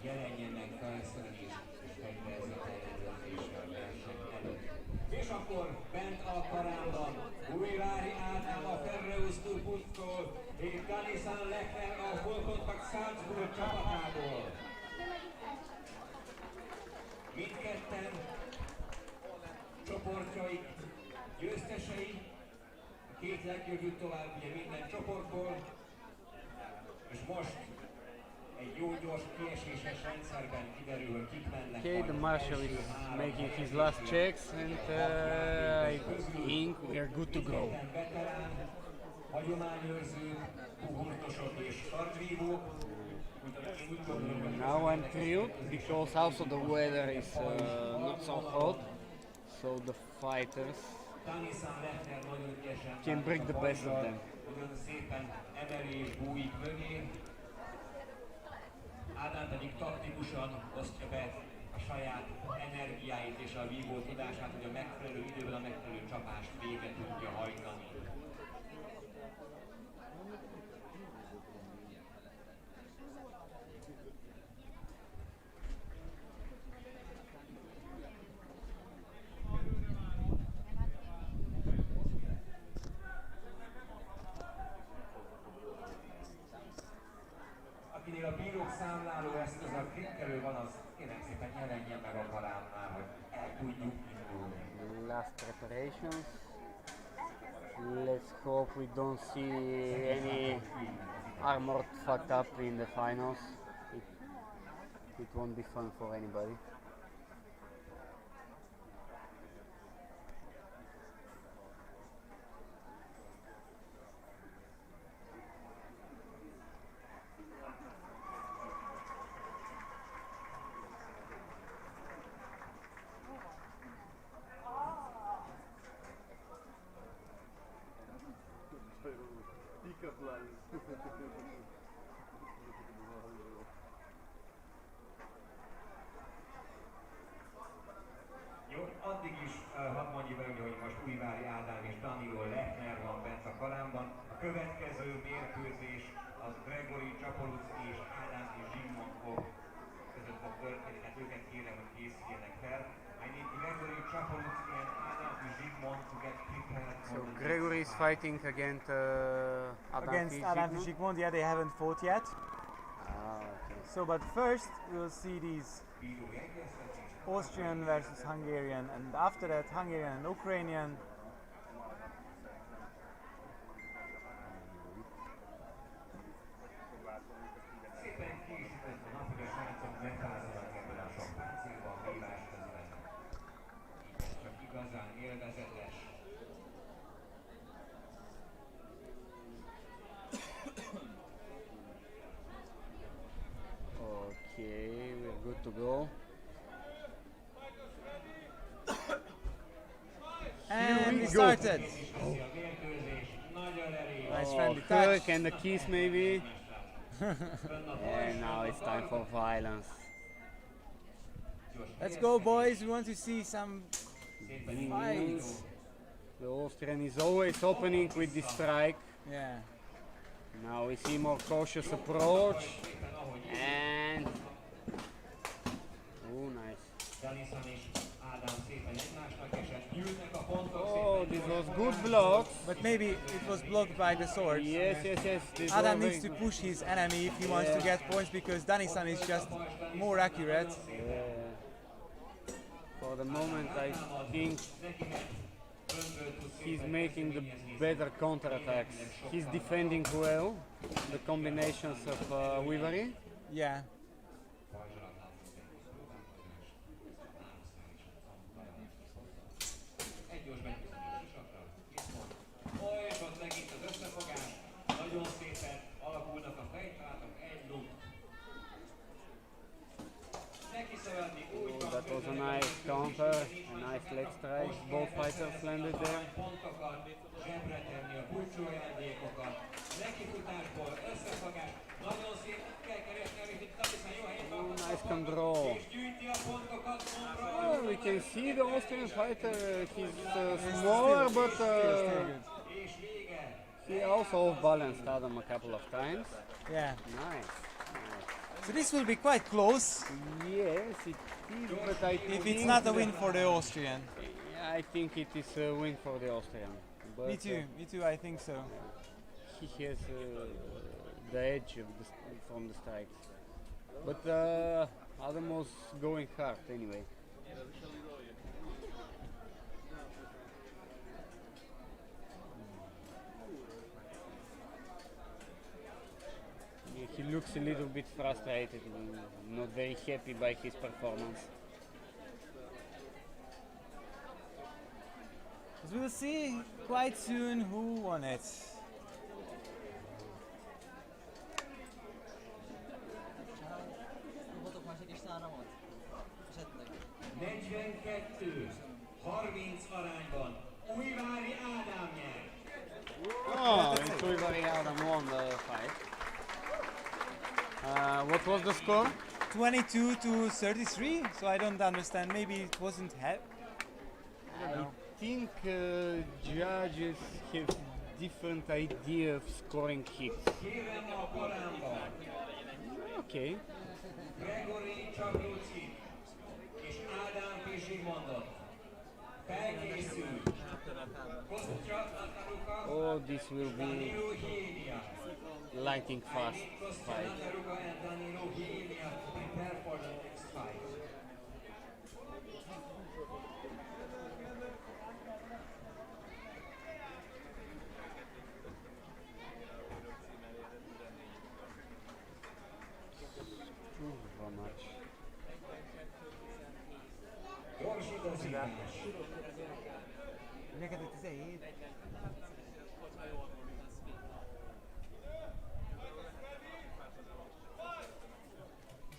jelenjenek felszerelés és fegyverzet ellenőrzéssel verseny előtt. És akkor bent a karában Újvári Ádám a Ferreus Turbuttól és Danisán Lechner a Volkontakt Salzburg csapatából. Mindketten csoportjaik győztesei, a két legjobb jut tovább ugye minden csoportból, és most egy jó gyors kieséses rendszerben kiderül, hogy kik mennek Okay, majd the az marshal első is három making his versenyzőre. last checks, and I think we are good to go. Ketten veterán, hagyományőrző, hurtosok és kardvívók. Úgyhogy én úgy gondolom, hogy Now I'm thrilled because also the weather is not so hot, so the fighters Danisan Lechner nagyon ügyesen can bring the best of them. nagyon szépen emeli és bújik mögé. Ádám pedig taktikusan osztja be a saját energiáit és a vívó tudását, hogy a megfelelő időben a megfelelő csapást végre tudja hajtani. Akinél a bírók számláló eszköz a klikkelő van, az kérem szépen jelenjen meg a kalámnál, hogy el tudjuk indulni. Last preparations. Let's hope we don't see any armored fucked up in the finals. It won't be fun for anybody. Pick-up lines. Jó, addig is hadd mondjuk el, hogy most Újvári Ádám és Danilo Lechner van bent a kalámban. A következő mérkőzés az Gregory Csapolucki és Ádám és Zsigmondkov között fog történni. Hát őket kérem, hogy készüljenek fel. I need Gregory Csapolucki and Ádám és Zsigmond to get prepared for So the Gregory is fighting against Against Adam Zsigmond, yeah, they haven't fought yet. Okay. So, but first we'll see these bírói egyeztetés. Austrian versus Hungarian, and after that Hungarian and Ukrainian. Szépen készített a nap, hogy a srácok megfázzanak ebben a sok páncélban, vívás közben. Így ez csak igazán élvezetes. Okay, we're good to go. And we go. started. Teszi a mérkőzés, nagyon elég. Nice Oh, friendly Kirk touch. and the kiss maybe. And now it's time for violence. Let's go, boys. We want to see some fights. The Austrian is always opening with the strike. Yeah. Now we see more cautious approach. And oh, nice. Danisan és Ádám szépen egymásnak esett, gyűlnek a pontok Oh, szépen. this was good blocks. But maybe it was blocked by the sword. Yes, yes, yes. This Adam was needs to very push his enemy if he wants to get points, because Danisan is just more accurate. Yeah. For the moment, I think he's making the better counterattacks. He's defending well the combinations of Weavery. Yeah. Egy gyors megközelítés isakra, itt pont. Ó, és ott megint az összefogás. Nagyon szépen alakulnak a fejtalálatok, egy luk. Neki szövetni úgy van, That was a nice counter, a nice leg strike. Both fighters landed there. pontokat, zsebre tenni a búcsú ajándékokat. Nekifutásból összefogás. Nagyon szép kell keresni, amit itt Danisan jó helyen van. Nice control. És gyűjti a pontokat, Oh, we can see the Austrian fighter. He's smaller, but és vége. he also off-balanced Adam a couple of times. Yeah. Nice. So this will be quite close Yes, it is, but I if think it's not a win for the Austrian. I think it is a win for the Austrian. But, Me too, I think so. he has the edge of from the strikes. But Adam was going hard anyway. he looks a little bit frustrated, not very happy by his performance. We'll see quite soon who won it. Dobhatok már egy kis száramot? Esetleg. 42-30 arányban Újvári Ádám nyer. Oh, and Újvári Ádám won the fight. What was the score? 22 to 33, so I don't understand. Maybe it wasn't I think judges have different idea of scoring hits. Kérem a korámban Okay. Gregory Csabrúci és Ádám Zsigmondot. Felkészül. Kostya Nataruka, Oh, this will be Danilo Hília. lightning fast Kostya fight. Nataruka and Danilo Hília prepare for the next fight. How much? Gyorsítozás. Neked 17.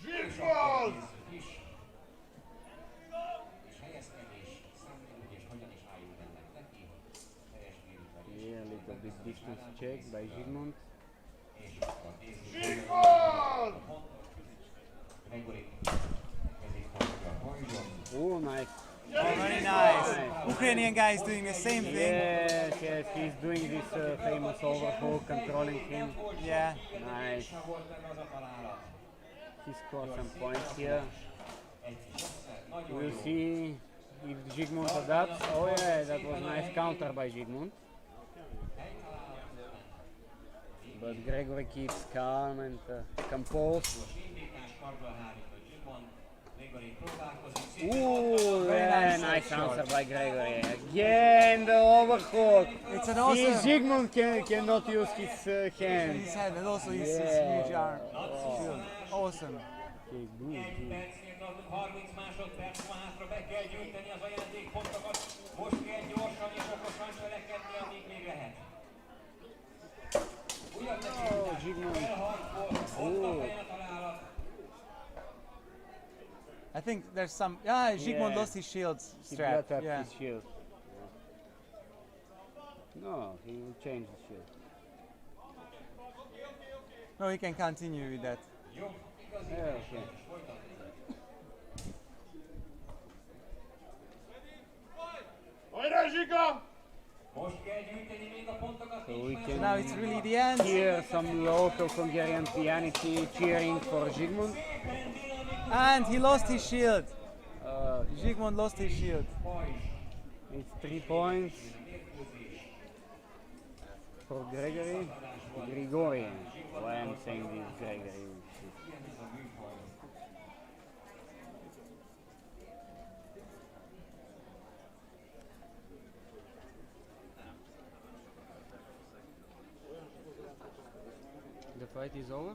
Zsigmond! És helyezkedés, számítógép és hogyan is álljuk ennek neki. Teljes vérűvel Yeah, a little bit distance check by Zsigmond. és akkor nézzük. Zsigmond! Gregory kezét fogja a hajlon. Oh, nice. Oh, very nice. Ukrainian guy is doing the same thing. Yes, he's doing this famous overhaul, controlling him. Yeah. Nice. He scored some points here. We'll see if Zsigmond adapts. Oh yeah, that was nice counter by Zsigmond. But Gregory keeps calm and composed. Ooh, yeah, nice answer by Gregory. Again the overhook. It's an See, awesome. Zsigmond cannot use his hands. His head and also his Yeah. huge arm. Shield. Awesome. Okay, good, good. 30 másodperc van hátra, be kell gyűjteni az ajándékpontokat. Most kell gyorsan és okosan cselekedni, amíg még lehet. Újabb Zsigmond. ott a feje találat. I think there's some. Yeah, Zsigmond Yeah. lost his shield He strap. got up Yeah. his shield. No, he will change the shield. No, he can continue with that. Yeah, okay. Hajrá, Zsiga! Most kell gyűjteni még a pontokat. So we So can now it's really the end. hear some local Hungarian pianity cheering for Zsigmond. And he lost his shield. Uh, Zsigmond lost his shield. it's 3 points for Gregory. Grigori. Why I'm saying this Gregory. The fight is over?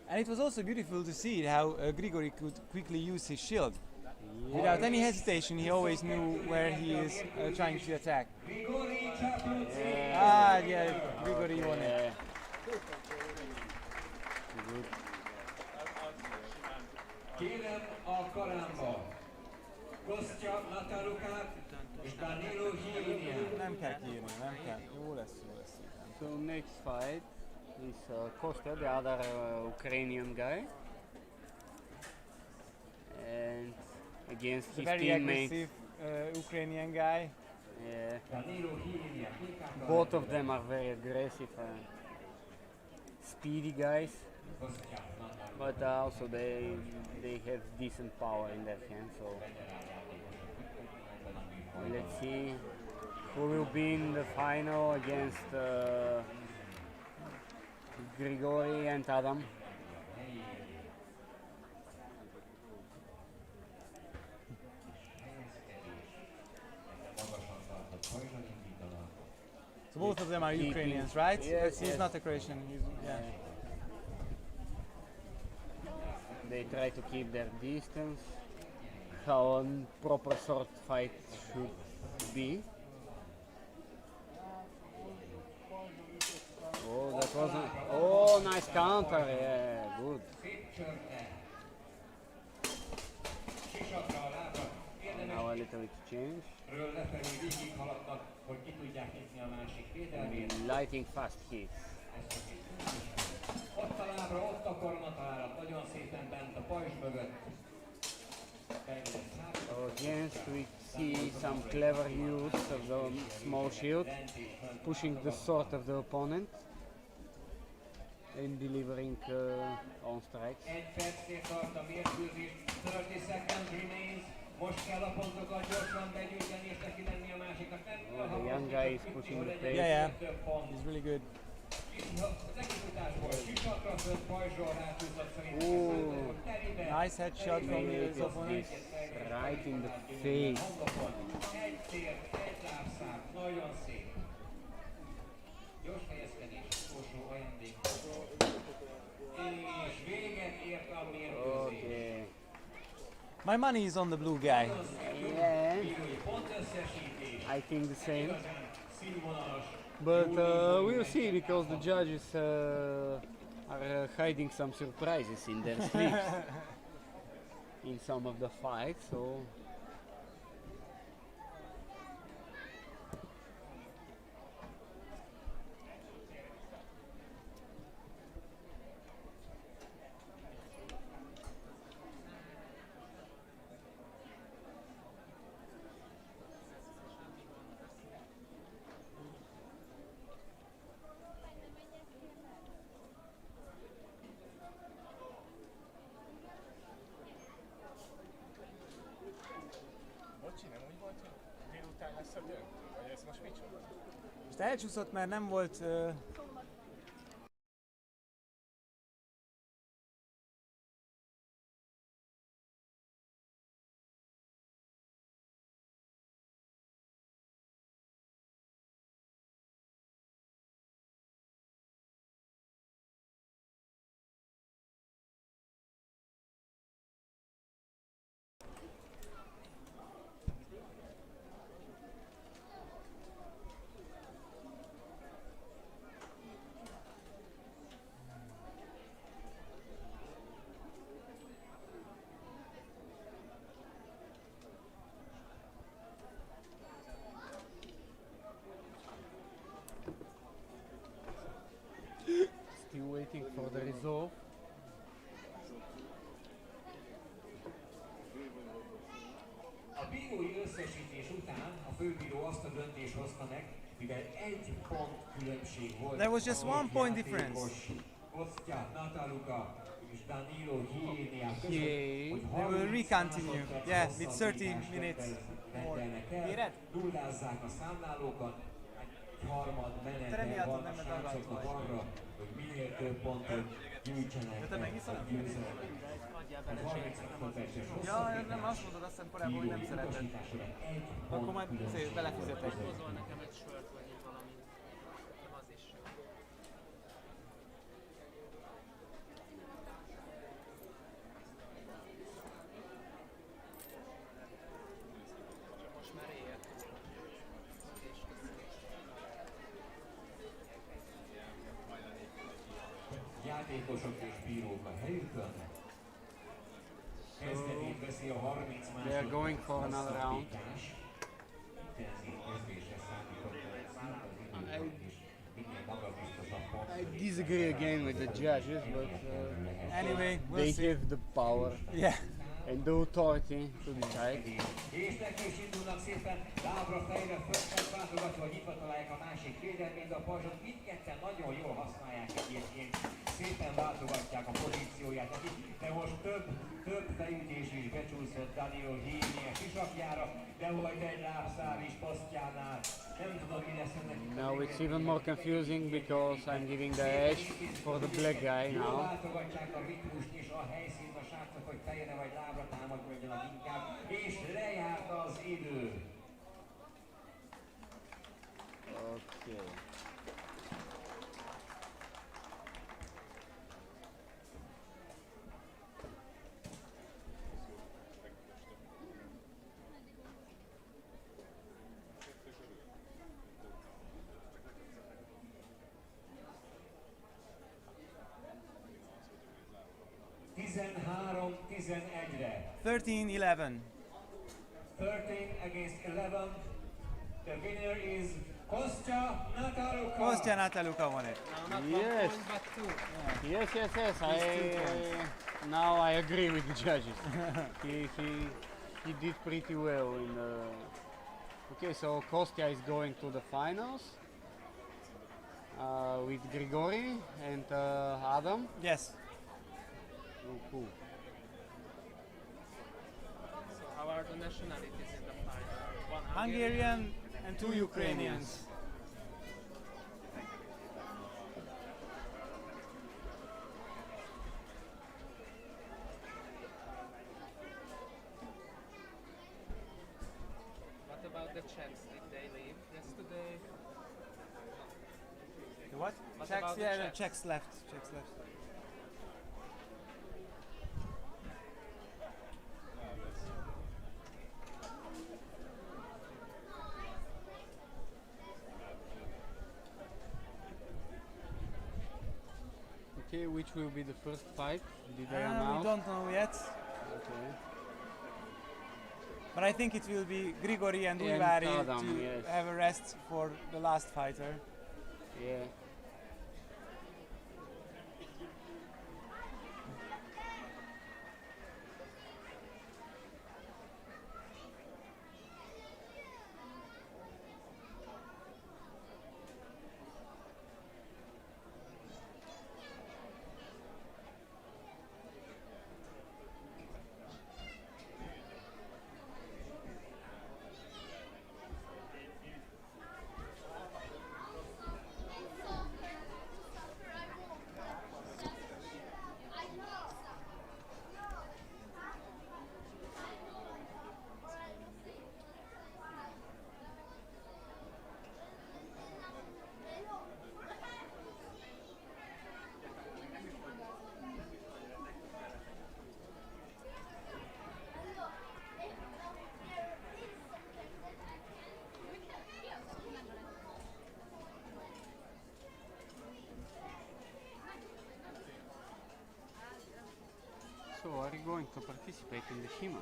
And it was also beautiful to see how Grigori could quickly use his shield. Without any hesitation, he always knew where he is trying to attack. Ah, yeah, Grigori won it. Yeah. Good. Kérem a karámba. Kostya Natarukát és Danilo Híliát. Nem kell kiírni, nem kell. Jó lesz, jó lesz. So next fight is Kostya, the other Ukrainian guy, and against He's a his very teammates. aggressive Ukrainian guy. Yeah, Danilo Hília. both of them are very aggressive and speedy guys, but also they have decent power in their hands. So let's see who will be in the final against Grigori and Adam. both of them are keeping- Ukrainians, right? Yes, He's yes. not a Croatian. Yeah. They try to keep their distance, how a proper sword fight should be. Oh, that wasn't. Oh, nice counter. Yeah, good. Now a little exchange. Lighting fast hits. Ott a lábra, ott a kormatalálat, nagyon szépen bent a pajzs mögött. Again, we see some clever use of the small shield, pushing the sword of the opponent and delivering on strikes. Egy percnél tart a mérkőzés, 30 seconds remains. Most kell a pontokat gyorsan begyűjteni és neki lenni a másiknak. Nem The young guy is pushing the pace. Yeah, he's really good. Az egész utásból sisakra fönt pajzsról rátúzott szerintem. Ooh, Nice headshot from his opponent. right in the face. Egy tér, egy lábszám, nagyon szép. Gyors helyezkedés, utolsó ajándék. És véget ért a mérkőzés. Okay. My money is on the blue guy. Yeah, Pontösszesítés. I think the same. Színvonalas. But we'll see because the judges are hiding some surprises in their sleeves in some of the fights. So Bocsi, nem úgy volt, hogy délután lesz a döntő? Vagy ez most micsoda? Most elcsúszott, mert nem volt still waiting for the resolve. A bírói összesítés után a főbíró azt a döntést hozta meg, mivel egy pont különbség volt. There was just a one point játékos difference. Kostya, Nataluka és Danilo Hiénia között, Okay. hogy They will 30 recontinue. másodperc Yeah, with 30 hosszabbítást minutes more. rendelnek el. Éred? Nullázzák a számlálókat, egy harmad menete van a srácoknak arra, hogy minél több pontot gyűjtsenek a győzelemre. Egy 30 másodperces hosszabbítás. nem azt mondod, azt hiszem korábban, hogy nem szereted. Utasításra egy Akkor pont majd különbség. belefizetek. Hozol nekem egy sört, vagy egy valami. Az is jó. Most már éjjel. És Játékosok és bírók a helyükön. Kezdetét veszi a 30 They are going for another round. hosszabbítás. Intenzív kezdésre számított az időt, és minél magabiztosabb pont. I disagree again with the judges, but Anyway, we'll they see. have the power Yeah. and the authority to decide. És neki is indulnak szépen, lábra, fejre, fölfelt váltogatva, nyitva találják a másik védelmét, de a pajzsot mindketten nagyon jól használják egyébként. Szépen váltogatják a pozícióját neki, de most több fejütés is becsúszott Danilo Hiénia sisakjára, de volt egy lábszár is posztjánál. Nem tudom, mi lesz ennek. Now it's even more confusing because I'm giving the edge for the black guy Jól now. váltogatják a ritmust és a helyszínt a srácok, hogy fejre vagy lábra támadjanak inkább, és lejárt az idő. Okay. 13-11. 13 against 11. The winner is Kostya Nataluka. Kostya Nataluka won it. Now not Yes. 1 point, but 2. Yes, yes, yes. He's 2 points. Now I agree with the judges. he did pretty well in. Okay, so Kostya is going to the finals with Grigori and Adam. Yes. Oh, cool. So how are the nationalities in the final? One Hungarian and 2 Ukrainians. What about the Czechs? Did they leave yesterday? The what? What Czechs, about the yeah, Czechs? Czechs left. Czechs left. Okay, which will be the first fight? Did they We announce? don't know yet, Okay. but I think it will be Grigori and And Uivari Adam, to yes. have a rest for the last fighter. Yeah. So are you going to participate in the HIMA?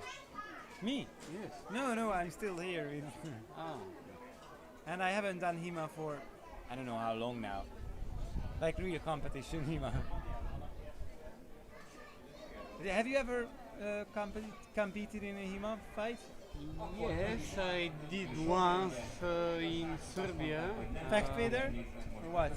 Me? Yes. No, I'm still here. Ah. And I haven't done HEMA for I don't know how long now. Like real competition HEMA. Have you ever competed in a HEMA fight? Yes, I did once in Serbia. Fact Fader? Or what?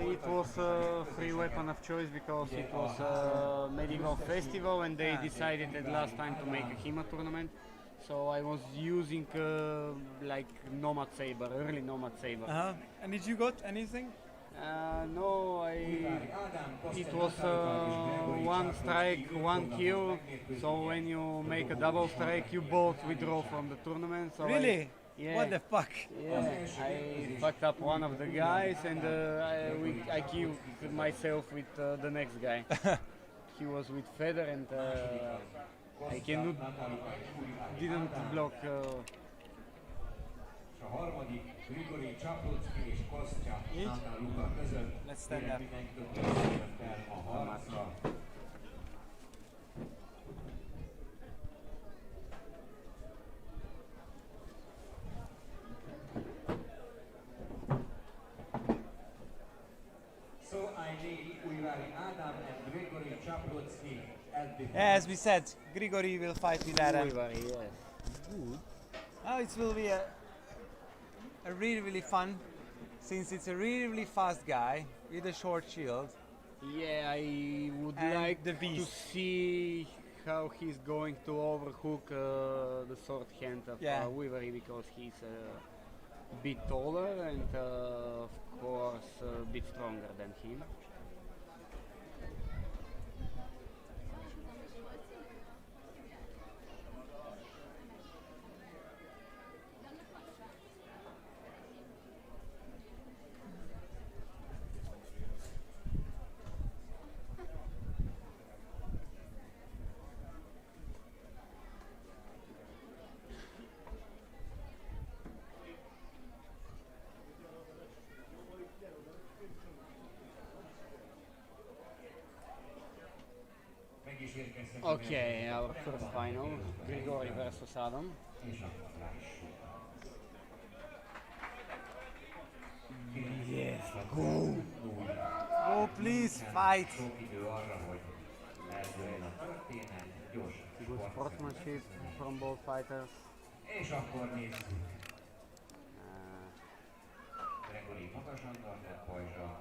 It was a free weapon of choice because it was a medieval festival and they decided at last time to make a HEMA tournament. So I was using like Nomad Saber, early Nomad Saber. Uh-huh. And did you got anything? No, it was one strike, one kill. So when you make a double strike, you both withdraw from the tournament. So Really? Yeah. What the fuck? Yeah, I fucked up one of the guys and I killed myself with the next guy. He was with Feather and I didn't block. A harmadik Grigori Csaplocki és Kostya Nataluka között. Let's stand up. Mindenkit el a harcra. So I need Uivari Adam and Grigori Csaplocki at the As we said, Grigori will fight with Adam. Uivari, yes. Oh, it will be a really fun, since it's a really fast guy with a short shield. Yeah, I would And like the to beast. see how he's going to overhook the sword hand of Yeah. Uivari because he's a bit taller and of course a bit stronger than him. Okay, our first final, Grigory versus Adam. És akkor lássuk. Yes, go! Oh, please fight. Sok idő arra, hogy eldőljön a történet, gyors Good sportsmanship from both fighters. És akkor nézzük. Gregory magasan tartott pajzsa.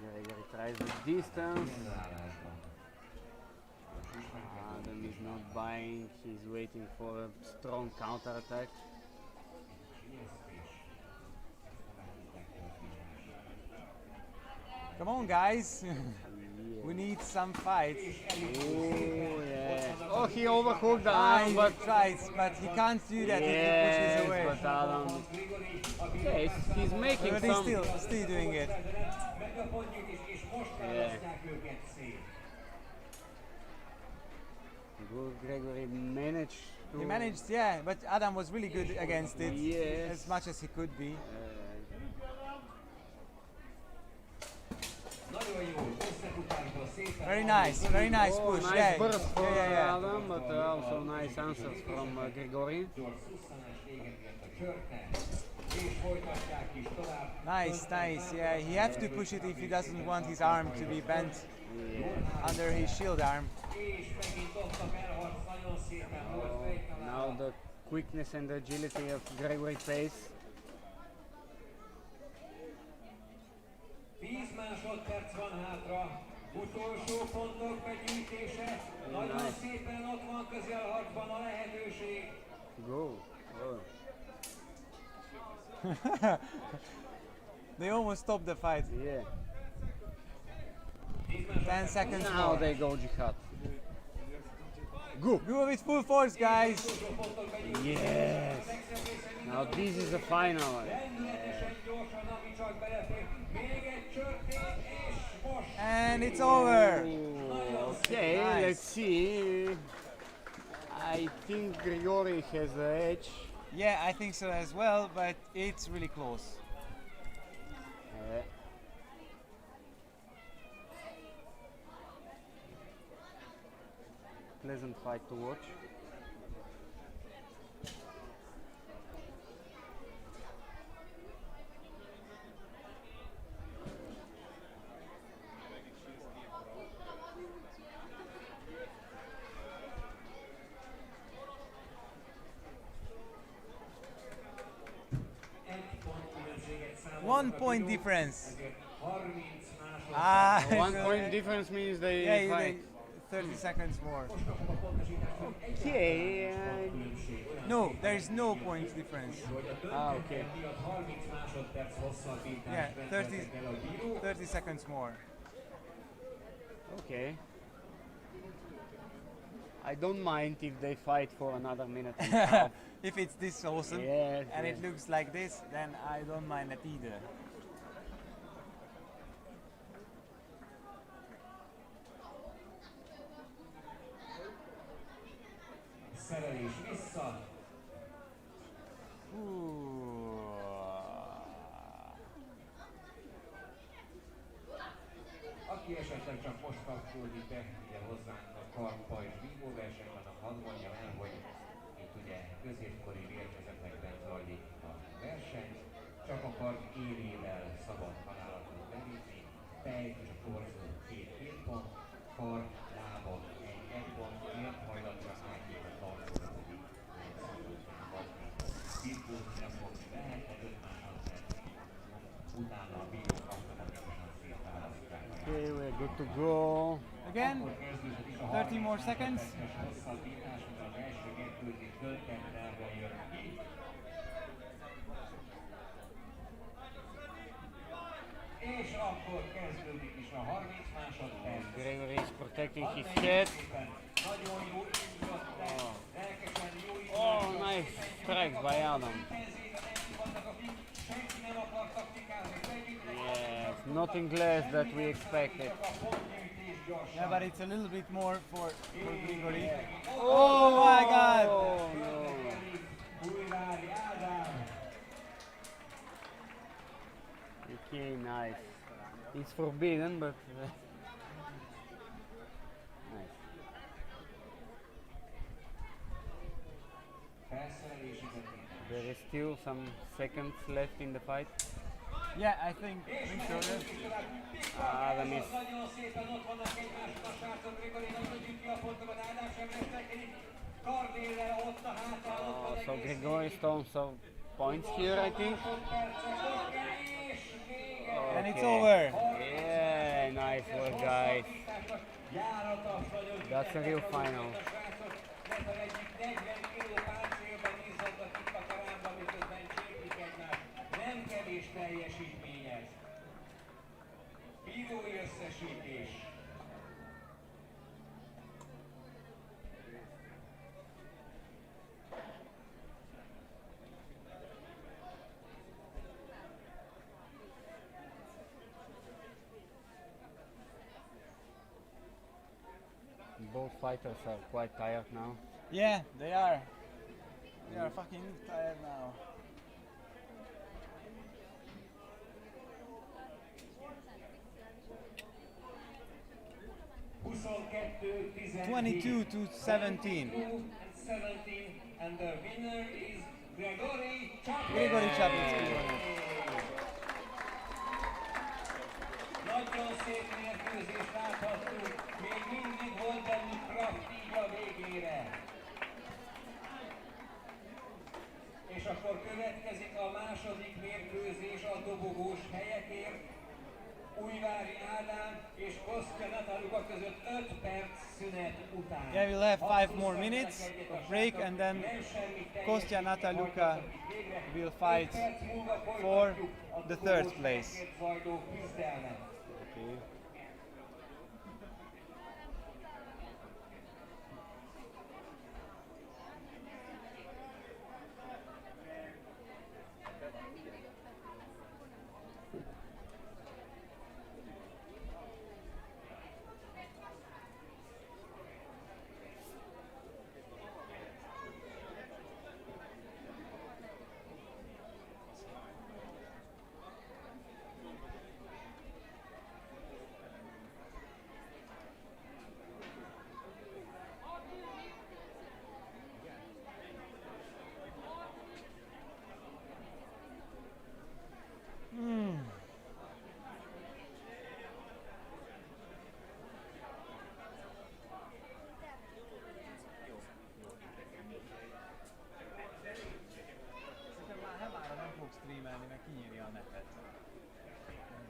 Gregory tries the distance. Állásban. Adam is not buying, he's waiting for a strong counter attack. Come on, guys. We need some fights. Oh yeah. Oh, he overhooked the Ah, arm, he but tries, but he can't do that if he pushes yes, away. but Adam. Yes, he's making But he's some. still doing it. Yeah. Good, Gregory managed to. He managed, yeah, but Adam was really good against it. Yes. As much as he could be. Very nice Oh, push. nice Yeah, burst for yeah. Adam, but also nice answers from Grigory. Nice. Yeah, he has to push it if he doesn't want his arm to be bent under his shield arm. Now the quickness and agility of Gregory pace. 10 másodperc van hátra, utolsó pontok begyűjtése, nagyon szépen ott van közelharcban a lehetőség. Go. They almost stopped the fight. Yeah. 10 seconds Now more. they go jihad. Go with full force, guys. Yes. Now this is the final. And it's over. Okay, Nice. let's see. I think Grigory has the edge. Yeah, I think so as well, but it's really close. Pleasant fight to watch. One point difference. 30 Ah, 1 so- point difference means they Yeah, fight. 30 seconds more. Okay. No, there is no point difference. Okay. Yeah, 30 seconds more. Okay. I don't mind if they fight for another minute and a half. If it's this awesome Yes, and yes. it looks like this, then I don't mind that either. Szerelés vissza. Aki esetleg csak most kapcsolódik be, ugye hozzánk a karmpajzs vívó versenyben, hadd mondjam el, hogy itt ugye középkori vérkezetekben zajlik a verseny, csak a kard élével szabad halálatot bevinni, fej és a torzó két pont, kar, lábak egy pont, vérhajlatra átjön a tartóra pedig birkót nem fogni lehet, de 5 másodperc utána a bírók automatikusan szétválasztják. Okay, we're good to go. Again, 30 more seconds. És akkor kezdődik is a 30 másodperc. Gregory is protecting his head. Nagyon jó indult le, lelkesen jó indult. Oh, nice strikes by Adam. Intenzíven együtt vannak, akik senki nem akar taktikázni. Vegyük le Yes, nothing less that we expected. a pontgyűjtés gyorsan. Yeah, but it's a little bit more for Grigory. Oh my god! Oh no. Újvári Ádám. Okay, nice. It's forbidden, but nice. There is still some seconds left in the fight. Yeah, I think so. Yeah. Adam is Nagyon szépen ott vannak egymásnak a srácok, Grigori nagyon gyűjti a pontokat, Ádám sem veszekedik. Kardélre ott a hátán, ott van so egész Grigori végig. stole some points here, I think. És vége. And it's over. Yeah, nice work, guys. Járatos nagyon That's a real final. a srácok. Ne felejtjük, 40 kiló páncélban izzadnak itt a teremben, miközben cséplik egymást. Nem kevés teljesítmény ez. Bírói összesítés. Both fighters are quite tired now. Yeah, they are. They are fucking tired now. Twenty-two 22 to 17. And the winner is Grigori Grigori Csaplický. Nagyon szép mérkőzést láthattunk, még mindig volt bennük kraft így a végére. És akkor következik a második mérkőzés a dobogós helyekért. Újvári Ádám és Kostya Nataluka között 5 perc szünet után. Yeah, we'll have 5 more minutes of break and then Kostya Nataluka will fight for the third place. Okay. Már nem fog streamelni, meg kinyíri a netet.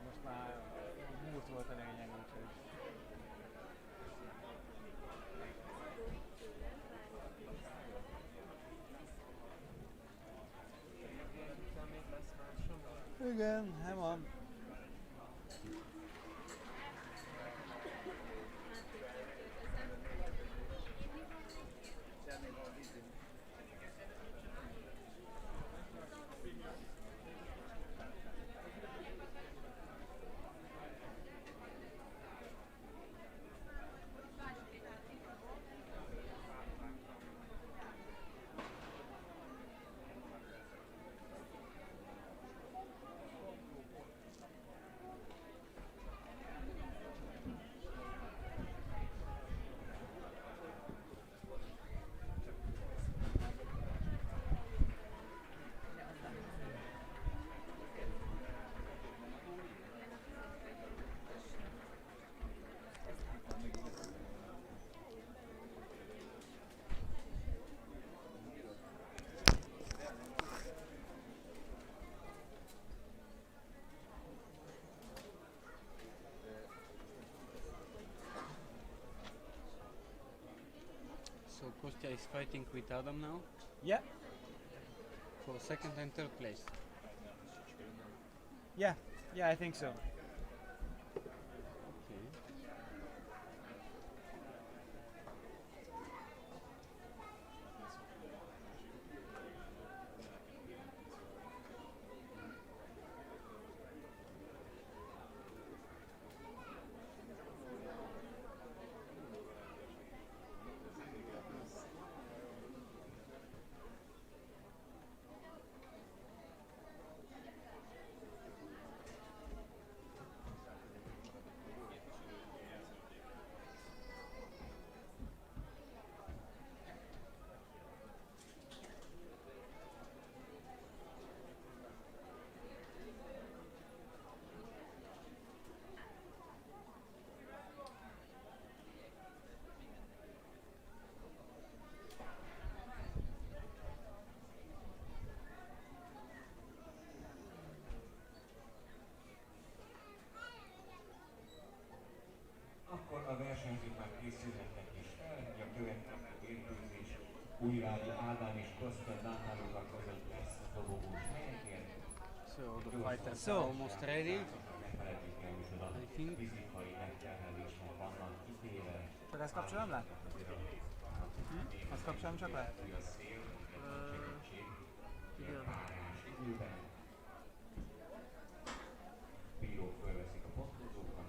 Most már múlt volt a lényeg, úgyhogy... Igen, nem van. So Kostya is fighting with Adam now Yeah, for second and third place. yeah, I think so. Okay. Újvári Ádám és Kostya Nátárokat között lesz a dobogós helyekért. So the fighters are almost ready. Ne felejtjük el, micsoda I think. fizikai megterhelésnek vannak kitéve. Csak ezt kapcsolom le? Azt kapcsolom csak le? Igen. Bírók fölveszik a pontozókat.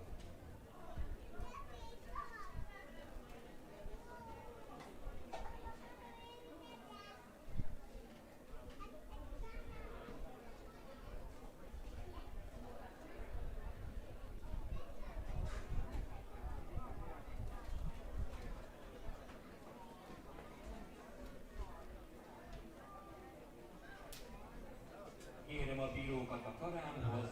Kérem a bírókat a karámhoz.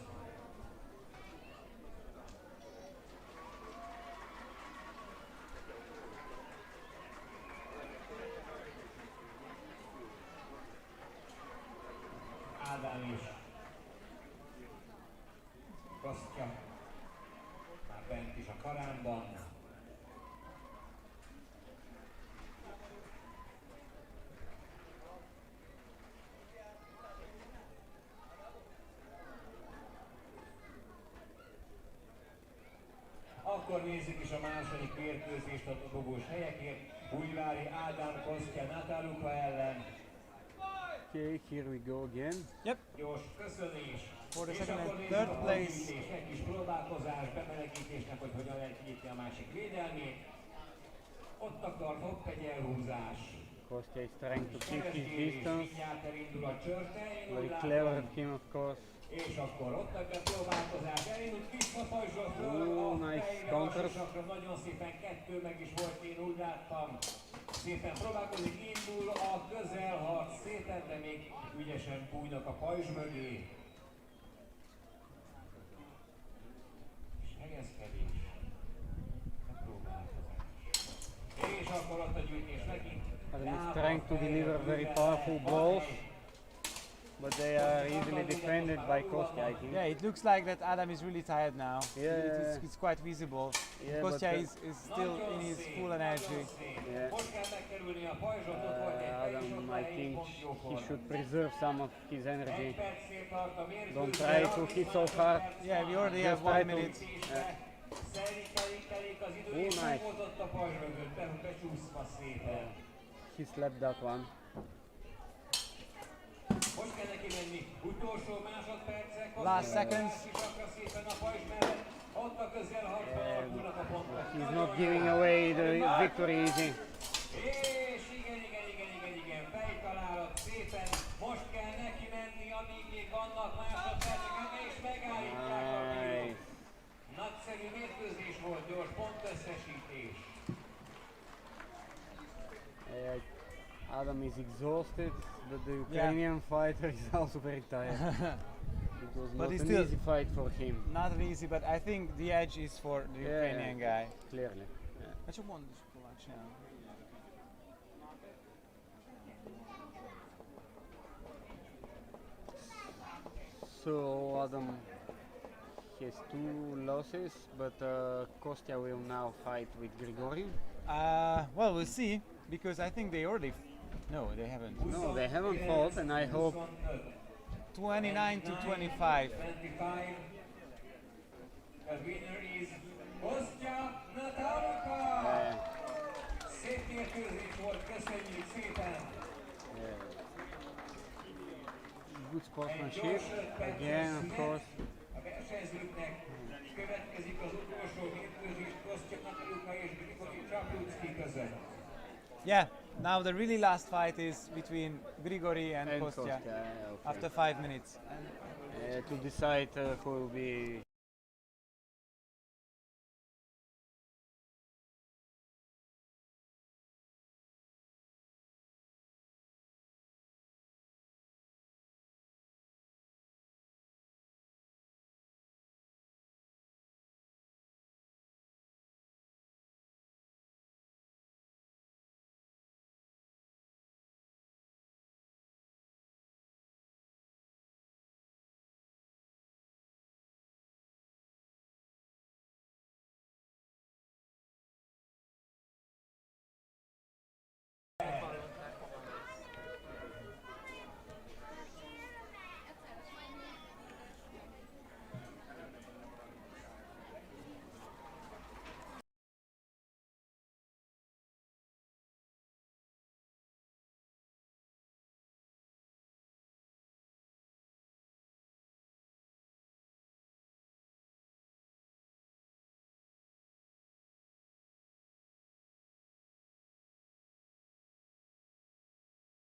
Ádám is. Kostya. Már bent is a karámban. Akkor nézzük is a második mérkőzést a dobogós helyekért. Újvári Ádám Kostya Natáluka ellen. Okay, here we go again. Yep. Gyors köszönés. For the És second akkor and nézzük third a place. hazütés, egy kis próbálkozás, bemelegítésnek, hogy hogyan lehet kinyitni a másik védelmét. Ott tart, hopp, egy elhúzás. Kostya is trying to keep his Keresgélés, distance. mindjárt elindul a csörte, én Very úgy clever látom. of him, of course. És akkor ott a próbálkozás, elindult visszapajzsol föl Ooh, a nice fejre, counter. vasasakra, nagyon szépen kettő meg is volt, én úgy láttam. Szépen próbálkozik, indul a közelharc szépen, de még ügyesen bújnak a pajzs mögé. És helyezkedés, próbálkozás. És akkor ott a gyűjtés megint. Adam is trying to deliver very powerful blows, but they are easily defended by Kostya, I think. Yeah, it looks like that Adam is really tired now. Yeah. It's quite visible. Yeah, Kostya but, is still in his full energy. Yeah. Most kell megkerülni a pajzsot, ott volt egy hely, és ott Adam, a I helyi think pont he jókor. should preserve some of his energy. Egy percnél tart a mérkőzés. Don't try to hit so hard. Yeah, we already Just have 1 try to- minute. Telik az idő, Oh, és nice. meg volt ott a pajzs mögött, becsúszva szépen. He slapped that one. Most kell neki menni, utolsó másodpercek. Last seconds. Kisakra szépen a pajzs mellett, ott a közelharcban alakulnak a pontok. He's not giving away the victory easy. És igen, fejtalálat szépen, most kell neki menni, amíg még vannak másodpercek, és megállítják a bírók. Nice. Nagyszerű mérkőzés volt, gyors pontösszesítés. Adam is exhausted, but the Ukrainian fighter is also very tired. It was not he's an still- easy fight for him, Not easy, but I think the edge is for the Ukrainian guy. clearly. Yeah. Hát csak mondd, és próbáld csinálni. So Adam has 2 losses, but Kostya will now fight with Grigori. Well, we'll see, because I think they already... No, they haven't. No, they haven't fought, and I hope 29 to 25. 25. The winner is Kostya Natáluka! Szép mérkőzés volt, köszönjük szépen! good Egy sportsmanship. gyors 5 perces Again, of szünet. course. A versenyzőknek következik az utolsó mérkőzés Kostya Natáluka és Grigori Csaplucki között. Yeah, now the really last fight is between Grigori and And Kostya Kostya, okay. after 5 minutes. To decide who will be